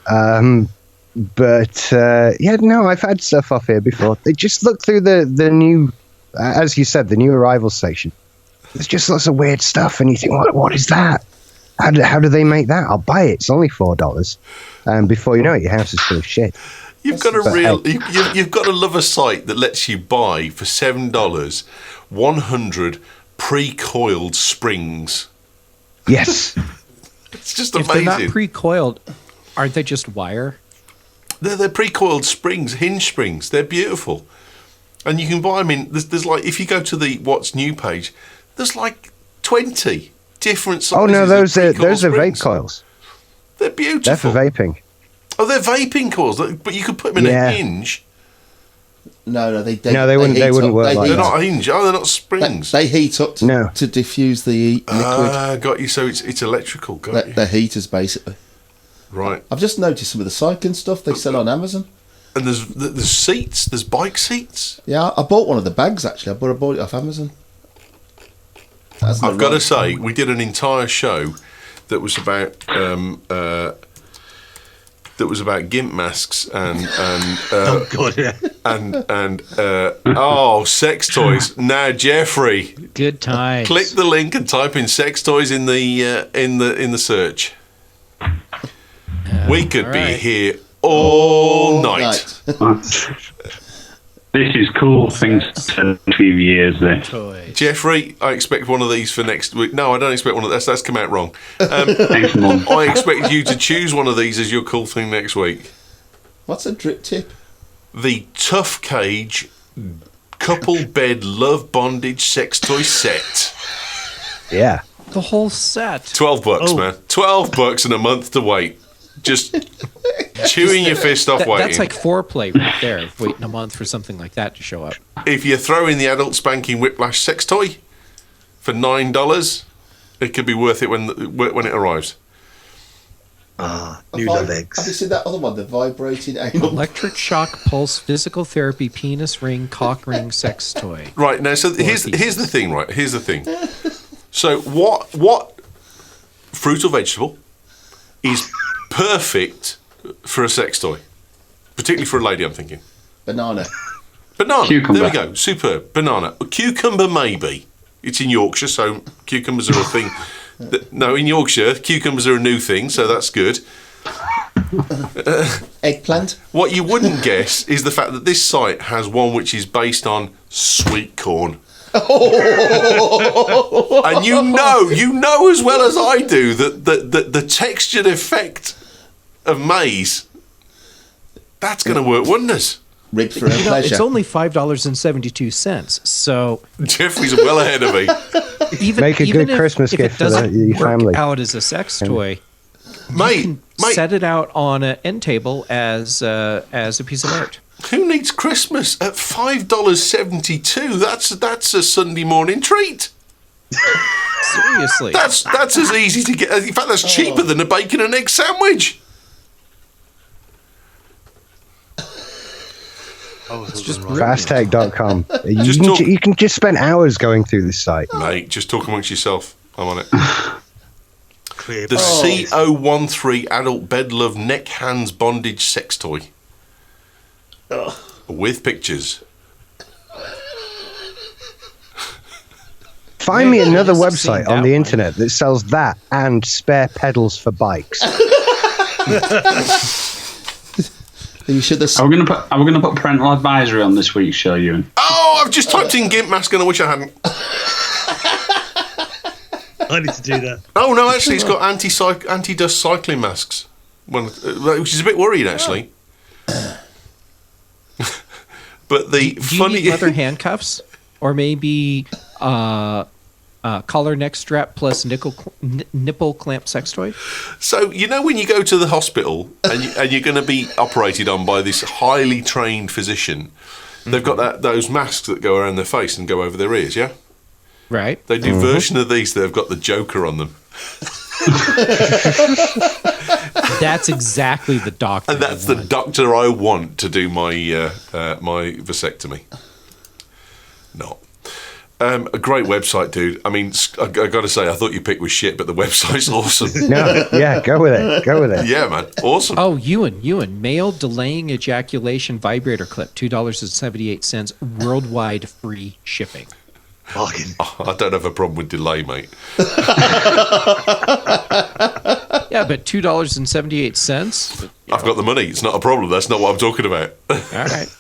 But I've had stuff off here before. They just look through the new, as you said, the new arrival section. There's just lots of weird stuff, and you think, what is that? How do they make that? I'll buy it. It's only $4. And before you know it, your house is full of shit. You've got you've got to love a site that lets you buy for $7 100 pre-coiled springs. Yes. It's just If they're not amazing. pre-coiled, aren't they just wire? They're pre-coiled springs, hinge springs. They're beautiful, and you can buy them in. There's like, if you go to the What's New page, there's like 20 different sizes. Oh no, of those are pre-coiled vape springs. coils. They're beautiful. They're for vaping. Oh, they're vaping coils, but you could put them in Yeah. a hinge. No, they wouldn't- they heat wouldn't up. work They like They're heat that. not a hinge. Oh, they're not springs. They heat up to diffuse the liquid. Got you. So it's electrical. Got you. They're heaters, basically. Right. I've just noticed some of the cycling stuff they sell on Amazon. And there's seats. There's bike seats. Yeah, I bought one of the bags, actually. I bought it off Amazon. I've got to say, we did an entire show that was about gimp masks and Oh god, yeah. and sex toys. Now, Jeffrey, Good times. click the link and type in sex toys in the search. We could be right. here all night. This is cool things to a few years, this. Toys. Jeffrey, I expect one of these for next week. No, I don't expect one of that's come out wrong. Next month. I expect you to choose one of these as your cool thing next week. What's a drip tip? The Tough Cage couple bed love bondage sex toy set. Yeah. The whole set. $12, man. $12 and a month to wait. Just chewing your fist off waiting. That's like foreplay right there, waiting a month for something like that to show up. If you throw in the adult spanking whiplash sex toy for $9, it could be worth it when it arrives. New love eggs. Have you seen that other one, the vibrating anal? Electric shock pulse physical therapy penis ring cock ring sex toy. Right, now, so here's the thing, right? Here's the thing. So what fruit or vegetable is perfect for a sex toy? Particularly for a lady, I'm thinking. Banana. Banana. Cucumber. There we go. Superb. Banana. Cucumber, maybe. It's in Yorkshire, so cucumbers are a thing. No, in Yorkshire, cucumbers are a new thing, so that's good. Eggplant. What you wouldn't guess is the fact that this site has one which is based on sweet corn. And you know as well as I do that the textured effect of maize. That's going to work wonders. Rigged for her pleasure. It's only $5.72. So Jeffrey's well ahead of me. Make a good Christmas if gift it for doesn't your work family. out as a sex toy, Mate, set it out on an end table as a piece of art. who needs Christmas at $5.72? That's a Sunday morning treat. Seriously. That's as easy to get. In fact, that's cheaper than a bacon and egg sandwich. It's just Fasttech.com. Just You can just spend hours going through this site. Mate, just talk amongst yourself. I'm on it. Clear. The CO13 adult bed love neck hands bondage sex toy. With pictures. Find me another I've website seen on that the one. internet that sells that and spare pedals for bikes. You should have. Are we gonna put parental advisory on this week's show, Ewan? Oh, I've just typed in GIMP mask and I wish I hadn't. I need to do that. Oh no, actually, it's got anti-dust cycling masks. Which is a bit worried, actually. But the Do you funny need leather handcuffs? Or maybe collar neck strap plus nipple clamp sex toy? So, you know when you go to the hospital and you're going to be operated on by this highly trained physician, they've got those masks that go around their face and go over their ears, yeah? Right. They do version of these that have got the Joker on them. That's exactly the doctor. And that's the doctor I want to do my my vasectomy. Not. A great website, dude. I mean, I got to say, I thought your pick was shit, but the website's awesome. No, yeah, go with it. Go with it. Yeah, man. Awesome. Oh, Ewan, male delaying ejaculation vibrator clip, $2.78, worldwide free shipping. Fucking. I don't have a problem with delay, mate. Yeah, but $2.78. I've got the money. It's not a problem. That's not what I'm talking about. All right.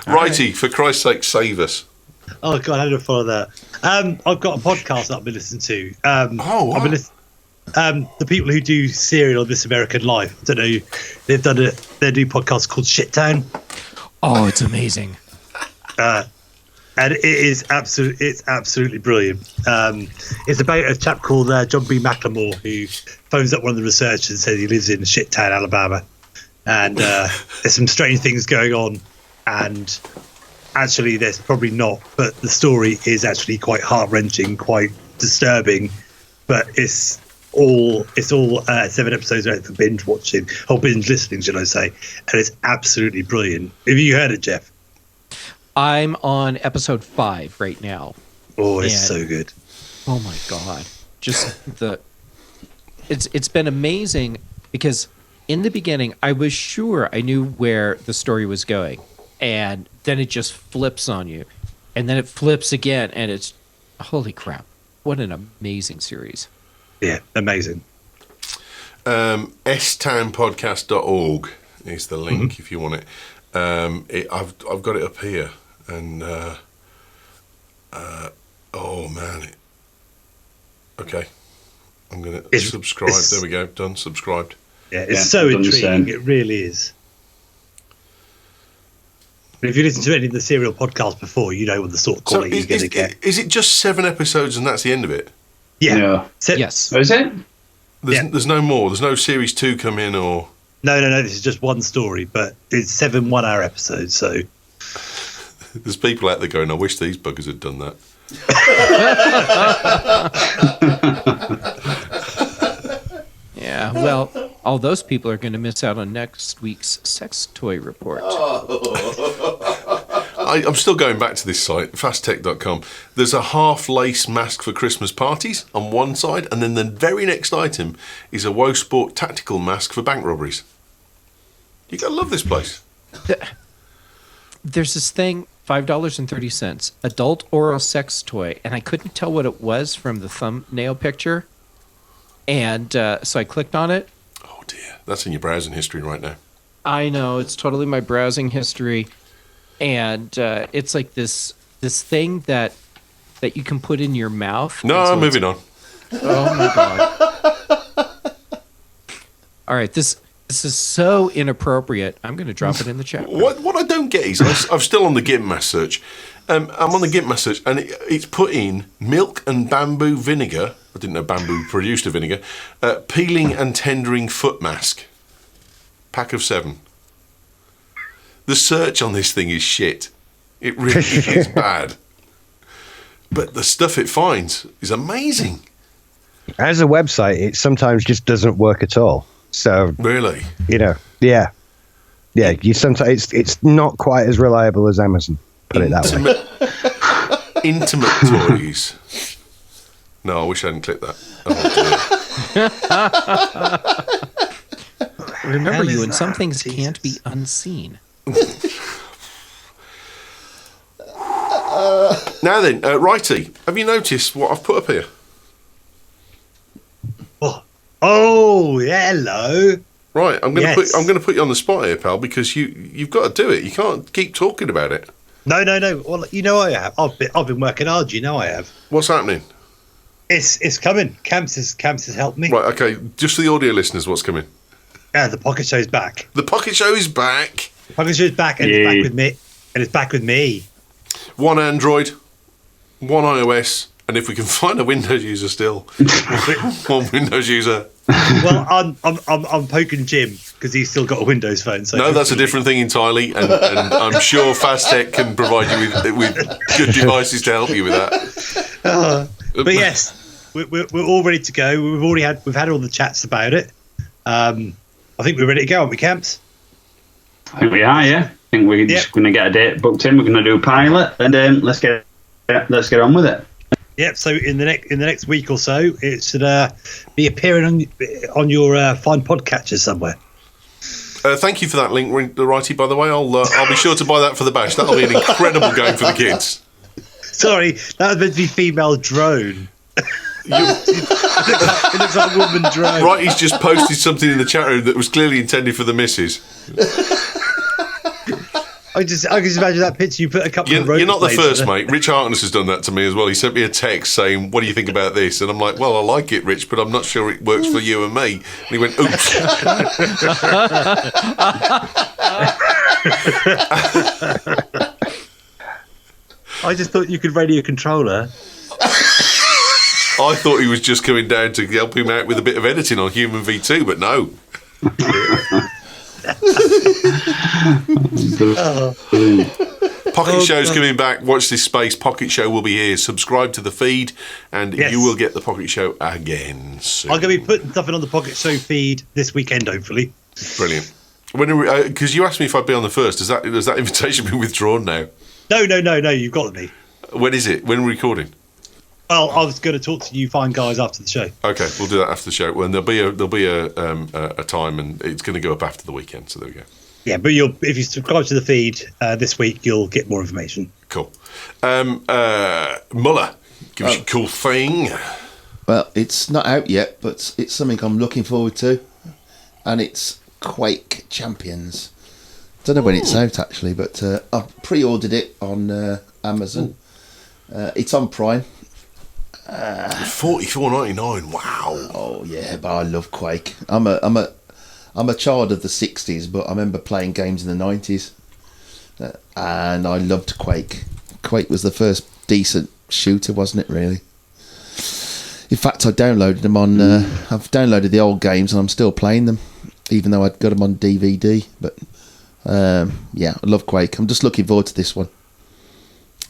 Righty, for Christ's sake, save us. Oh god, how do I follow that? I've got a podcast that I've been listening to. What? I've been the people who do Serial on This American Life. I don't know. They've done their new podcast called Shit Town. Oh, it's amazing. And it's absolutely brilliant. It's about a chap called John B. McLemore who phones up one of the researchers and says he lives in Shittown, Alabama, and there's some strange things going on. And actually, there's probably not, but the story is actually quite heart-wrenching, quite disturbing. But it's all 7 episodes out for binge watching or binge listening, should I say? And it's absolutely brilliant. Have you heard it, Jeff? I'm on episode 5 right now. Oh, it's And- so good. Oh my god. Just it's been amazing because in the beginning I was sure I knew where the story was going, and then it just flips on you, and then it flips again, and it's holy crap. What an amazing series. Yeah, amazing. stownpodcast.org is the link if you want it. I've got it up here, and oh man, okay, I'm gonna subscribe. There we go, done. Subscribed. Yeah, it's so done the same. intriguing. It really is. But if you listen to any of the Serial podcasts before, you know what the sort of quality you're going to get. Is it just 7 episodes and that's the end of it? Yeah. Yeah. Yes. Oh, is it? There's no more. There's no series 2 come in or. No. This is just one story, but it's 7 1-hour episodes. So There's people out there going, I wish these buggers had done that. Yeah, well, all those people are going to miss out on next week's sex toy report. I'm still going back to this site, fasttech.com. There's a half-lace mask for Christmas parties on one side, and then the very next item is a Woe Sport tactical mask for bank robberies. You gotta love this place. There's this thing, $5.30, adult oral sex toy, and I couldn't tell what it was from the thumbnail picture, and so I clicked on it. Oh dear, that's in your browsing history right now. I know, it's totally my browsing history, and it's like this thing that you can put in your mouth. No, and so moving on. Oh my god! All right, this This is so inappropriate. I'm going to drop it in the chat. What I don't get is I'm still on the Gimp Mass search. I'm on the Gimp Mass search, and it's put in milk and bamboo vinegar. I didn't know bamboo produced a vinegar. Peeling and tendering foot mask. Pack of 7. The search on this thing is shit. It really is bad. But the stuff it finds is amazing. As a website, it sometimes just doesn't work at all. So Really? Yeah. You sometimes it's not quite as reliable as Amazon. Put it that way. Intimate toys. No, I wish I hadn't clicked that. Oh, Remember, you and some things can't be unseen. Now then, Righty, have you noticed what I've put up here? Oh, hello. Right, I'm going Yes. to put you on the spot here, pal, because you've got to do it. You can't keep talking about it. No. Well, you know I have. I've been working hard. You know I have. What's happening? It's coming. Camps has helped me. Right, okay, just for the audio listeners, what's coming? Yeah, the Pocket Show's back. The Pocket Show is back. Pocket Show's back, and it's back with me. And it's back with me. 1 Android, 1 iOS, and if we can find a Windows user still, 1 Windows user. Well, I'm poking Jim because he's still got a Windows phone. So No, that's a different thing entirely, and I'm sure Fastech can provide you with good devices to help you with that. But yes, we're all ready to go. We've had all the chats about it. I think we're ready to go, aren't we, Camps? I think we are, yeah. I think we're just going to get a date booked in. We're going to do a pilot, and let's get on with it. Yep. So in the next week or so, it should be appearing on your fine podcatcher somewhere. Thank you for that link, Righty. By the way, I'll be sure to buy that for the bash. That'll be an incredible game for the kids. Sorry, that was meant to be female drone. It looks like a woman drone. Right, he's just posted something in the chat room that was clearly intended for the missus. I can just imagine that picture. You put a couple of You're not the rollerblades first, on it. mate. Rich Harkness has done that to me as well. He sent me a text saying, "What do you think about this?" And I'm like, "Well, I like it, Rich, but I'm not sure it works for you and me." And he went, "Oops." I just thought you could radio controller. I thought he was just coming down to help him out with a bit of editing on Human V2, but no. Pocket Show's coming back. Watch this space. Pocket Show will be here. Subscribe to the feed, and you will get the Pocket Show again soon. I'm going to be putting something on the Pocket Show feed this weekend, hopefully. Brilliant. Because you asked me if I'd be on the first. Has that invitation been withdrawn now? No. You've got me. When is it? When are we recording? Well, I was going to talk to you fine guys after the show. Okay, we'll do that after the show. Well, there'll be a time, and it's going to go up after the weekend. So there we go. Yeah, but if you subscribe to the feed this week, you'll get more information. Cool. Muller, give us a cool thing. Well, it's not out yet, but it's something I'm looking forward to, and it's Quake Champions. Don't know when it's out actually, but I've pre-ordered it on Amazon. It's on Prime. $44.99. Wow. Oh yeah, but I love Quake. I'm a child of the '60s, but I remember playing games in the '90s, and I loved Quake. Quake was the first decent shooter, wasn't it? Really. In fact, I downloaded them on. I've downloaded the old games, and I'm still playing them, even though I'd got them on DVD. But yeah, I love Quake. I'm just looking forward to this one.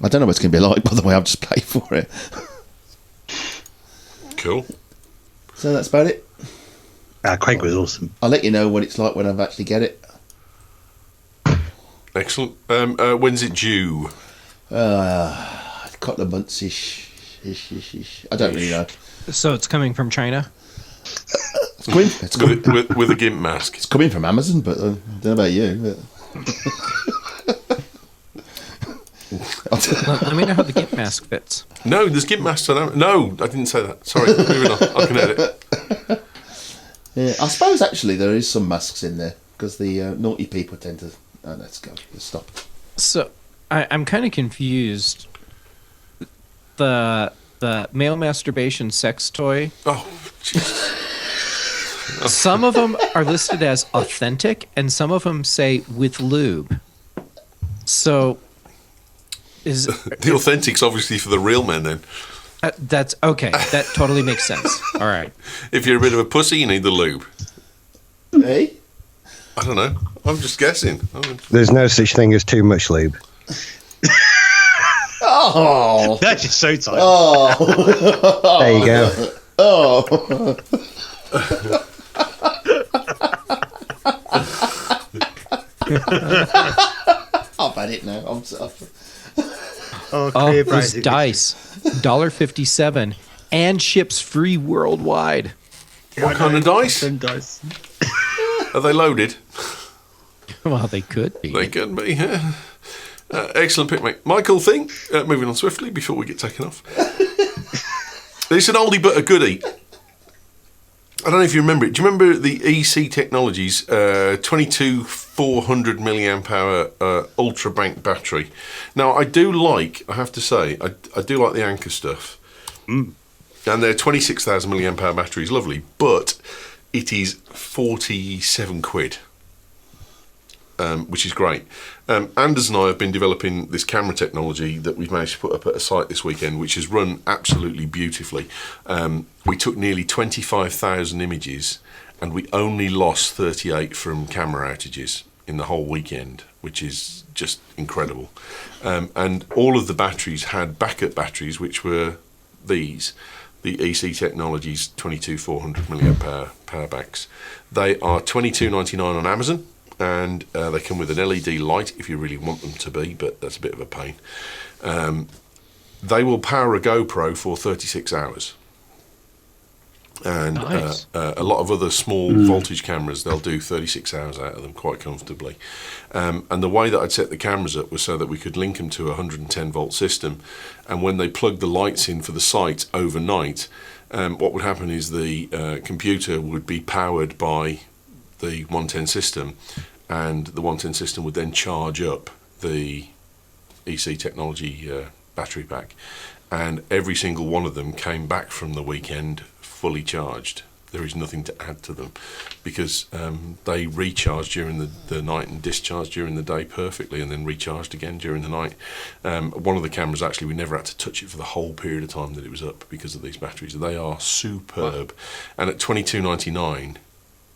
I don't know what it's going to be like, by the way. I've just played for it. Cool. So that's about it. Quake was awesome. I'll let you know what it's like when I've actually get it. Excellent. When's it due? A couple of months ish. I don't really know. So it's coming from China? It's coming, With a GIMP mask. it's coming from Amazon, but I don't know about you. Let me know how the GIMP mask fits. No, there's GIMP masks on. No, I didn't say that. Sorry, moving on. I can edit. Yeah, I suppose actually there is some masks in there because the naughty people tend to. Oh, let's go. Let's stop. So I'm kind of confused. The male masturbation sex toy. Oh, jeez. Some of them are listed as authentic, and some of them say with lube. So, The authentic's obviously for the real men then. that's okay. That totally makes sense. All right. If you're a bit of a pussy, you need the lube. Hey? I don't know. I'm just guessing. There's no such thing as too much lube. Oh. That's just so tight. Oh. There you go. Oh. I've had it now. I'm sorry. Oh, Oh, clear those brand. dice, $1.57, and ships free worldwide. What kind of dice? Them dice. Are they loaded? Well, they could be. They can be. Yeah. Excellent pick, mate. Michael thing. Moving on swiftly before we get taken off. It's an oldie but a goodie. I don't know if you remember it. Do you remember the EC Technologies 22,400 milliamp hour ultra bank battery? Now, I have to say, I do like the Anker stuff. And their 26,000 milliamp hour battery is lovely, but it is 47 quid. Which is great. Anders and I have been developing this camera technology that we've managed to put up at a site this weekend, which has run absolutely beautifully. We took nearly 25,000 images and we only lost 38 from camera outages in the whole weekend, which is just incredible. And all of the batteries had backup batteries, which were these, the EC Technologies 22,400 milliamp power banks. They are $22.99 on Amazon. And they come with an LED light if you really want them to be, but that's a bit of a pain. They will power a GoPro for 36 hours. And Nice. a lot of other small voltage cameras, they'll do 36 hours out of them quite comfortably. And the way that I'd set the cameras up was so that we could link them to a 110 volt system. And when they plugged the lights in for the site overnight, what would happen is the computer would be powered by the 110 system, and the 110 system would then charge up the EC Technology battery pack, and every single one of them came back from the weekend fully charged. There is nothing to add to them because they recharge during the night and discharge during the day perfectly, and then recharged again during the night. One of the cameras, actually, we never had to touch it for the whole period of time that it was up because of these batteries. They are superb. And at $22.99,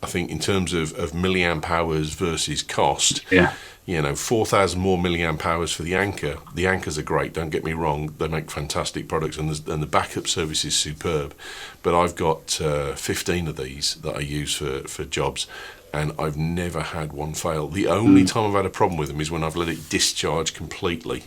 I think in terms of milliamp hours versus cost, 4,000 more milliamp hours for the Anker. The Ankers are great, don't get me wrong. They make fantastic products, and the backup service is superb. But I've got 15 of these that I use for jobs, and I've never had one fail. The only time I've had a problem with them is when I've let it discharge completely,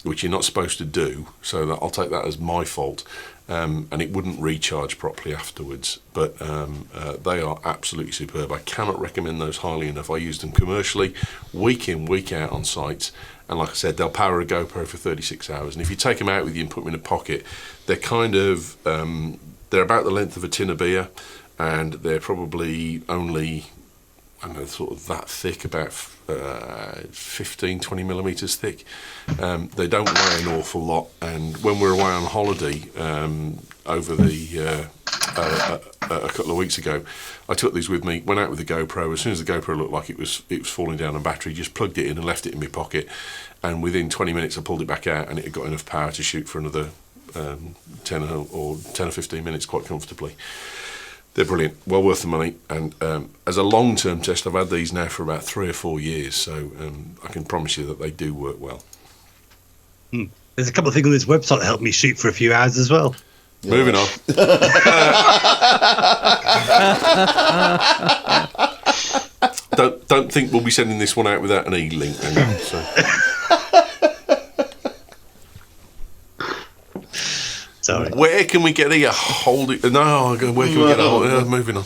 which you're not supposed to do, so I'll take that as my fault. And it wouldn't recharge properly afterwards, but they are absolutely superb. I cannot recommend those highly enough. I use them commercially, week in, week out on sites, and like I said, they'll power a GoPro for 36 hours. And if you take them out with you and put them in a pocket, they're kind of they're about the length of a tin of beer, and they're probably only, I don't know, sort of that thick, about 15, 20 millimetres thick. They don't weigh an awful lot, and when we're away on holiday over a couple of weeks ago, I took these with me, went out with the GoPro. As soon as the GoPro looked like it was falling down on battery, just plugged it in and left it in my pocket, and within 20 minutes I pulled it back out and it had got enough power to shoot for another 10 or 15 minutes quite comfortably. They're brilliant, well worth the money, and as a long-term test, I've had these now for about 3 or 4 years, so I can promise you that they do work well. There's a couple of things on this website that helped me shoot for a few hours as well. Yeah. Moving on. Don't think we'll be sending this one out without an e-link. So. Sorry. Where can we get a hold? No, where can we get a hold? Moving on.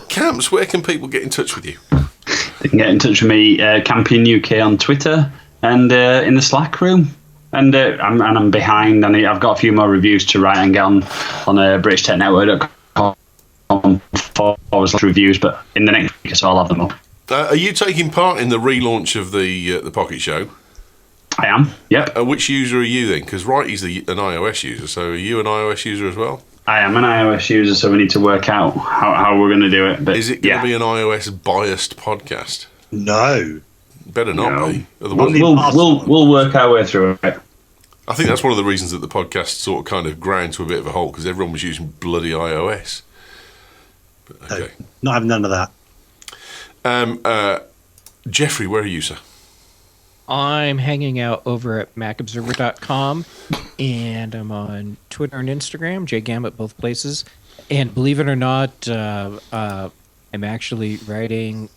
Camps, where can people get in touch with you? They can get in touch with me, Campion UK on Twitter and in the Slack room. And I'm behind, and I've got a few more reviews to write and get on BritishTechNetwork.com for reviews, but in the next week or so I'll have them up. Are you taking part in the relaunch of the Pocket Show? I am. Yep. Which user are you then? Because Righty's an iOS user, so are you an iOS user as well? I am an iOS user, so we need to work out how we're going to do it. But is it going to be an iOS biased podcast? No. Better not No. be. Otherwise, We'll work our way through it. I think that's one of the reasons that the podcast sort of kind of ground to a bit of a halt, because everyone was using bloody iOS. But, okay. No, not having none of that. Jeffrey, where are you, sir? I'm hanging out over at macobserver.com, and I'm on Twitter and Instagram, JGambit, both places. And believe it or not, I'm actually writing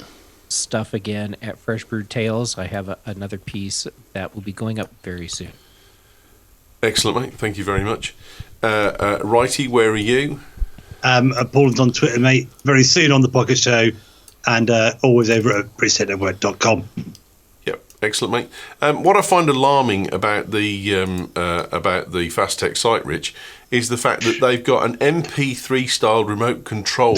stuff again at Fresh Brewed Tales. I have another piece that will be going up very soon. Excellent, mate. Thank you very much. Righty, where are you? Paul's on Twitter, mate. Very soon on the Pocket Show, and always over at BritishTechNetwork.com. Yep, excellent, mate. What I find alarming about the Fast Tech site, Rich, is the fact that they've got an MP3 style remote control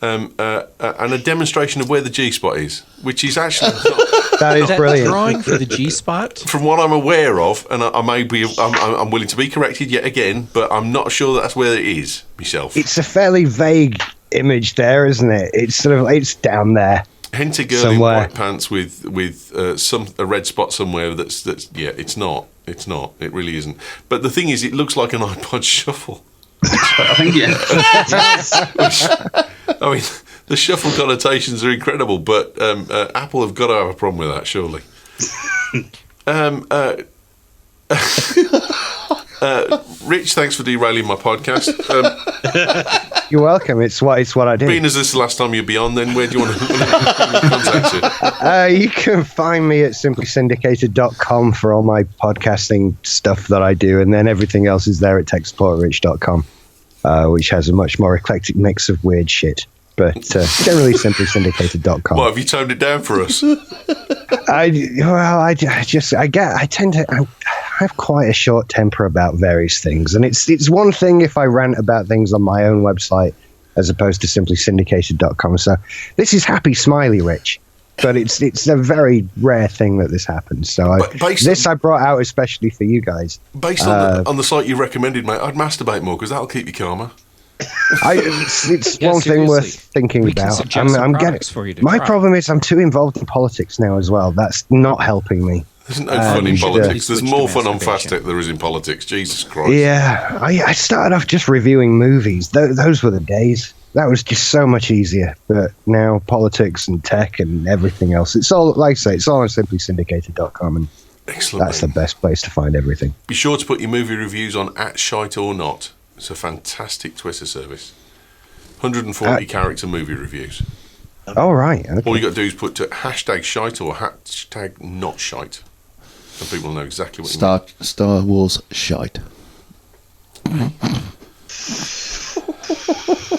and a demonstration of where the G spot is, which is actually not. That is brilliant. Drawing for the G spot. From what I'm aware of, and I may be, I'm willing to be corrected yet again, but I'm not sure that's where it is myself. It's a fairly vague image there, isn't it? It's sort of, it's down there. Hence a girl somewhere. in white pants with a red spot somewhere. That's yeah. It's not. It really isn't. But the thing is, it looks like an iPod Shuffle. I think I mean, the shuffle connotations are incredible, but Apple have got to have a problem with that, surely. Rich, thanks for derailing my podcast. You're welcome. It's what I do. Being as this is the last time you'll be on, then where do you want to contact you? You can find me at simplysyndicated.com for all my podcasting stuff that I do, and then everything else is there at techsupportrich.com, which has a much more eclectic mix of weird shit. But generally, simplysyndicated.com. What, have you toned it down for us? I have quite a short temper about various things, and it's one thing if I rant about things on my own website as opposed to simplysyndicated.com. So this is happy, smiley, Rich, but it's a very rare thing that this happens. So I brought out especially for you guys. Based on the site you recommended, mate, I'd masturbate more because that'll keep you calmer. It's one thing worth thinking about. I'm getting. For you to my try. problem is I'm too involved in politics now as well. That's not helping me. There's no fun in politics. There's switch more to fun on masturbation. Fast Tech than there is in politics. Jesus Christ. Yeah, I started off just reviewing movies. Those were the days. That was just so much easier. But now politics and tech and everything else, it's all, like I say, it's all on simplysyndicated.com, and Excellent. that's the best place to find everything. Be sure to put your movie reviews on @shite-or-not. It's a fantastic Twitter service. 140 character movie reviews. All right. Okay. All you got to do is put to #shite or #not-shite. So people know exactly what you mean. Star Wars shite.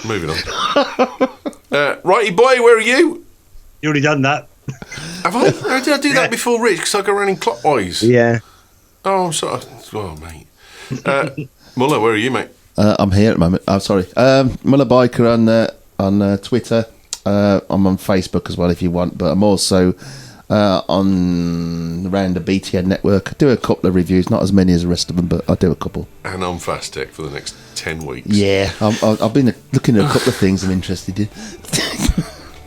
Moving on. Righty boy, where are you? You already done that. Have I? How did I do that before, Rich? Because I go running clockwise. Yeah. Oh, I'm sorry. Oh, mate. Muller, where are you, mate? I'm here at the moment. I'm sorry. Muller Biker on Twitter. I'm on Facebook as well if you want, but I'm also on around the BTN network. I do a couple of reviews, not as many as the rest of them, but I do a couple. And on Fast Tech for the next 10 weeks. Yeah, I've been looking at a couple of things I'm interested in.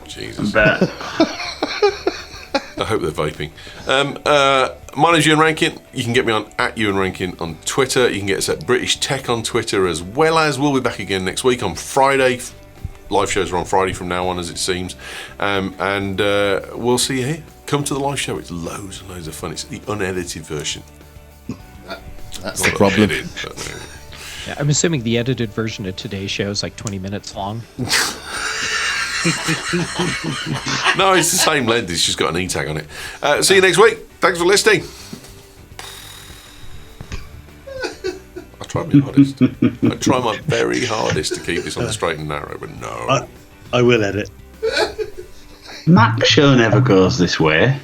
Jesus. Bet. I hope they're vaping. My name's Ewan Rankin. You can get me on @Ewan Rankin on Twitter. You can get us at British Tech on Twitter, as well as we'll be back again next week on Friday. Live shows are on Friday from now on, as it seems. And we'll see you here. Come to the live show. It's loads and loads of fun. It's the unedited version. That's the problem. Edited, but, Yeah, I'm assuming the edited version of today's show is like 20 minutes long. no, it's the same length. It's just got an E-tag on it. See you next week. Thanks for listening. I'll try my hardest. I try my very hardest to keep this on the straight and narrow, but no. I will edit. Mac show never goes this way.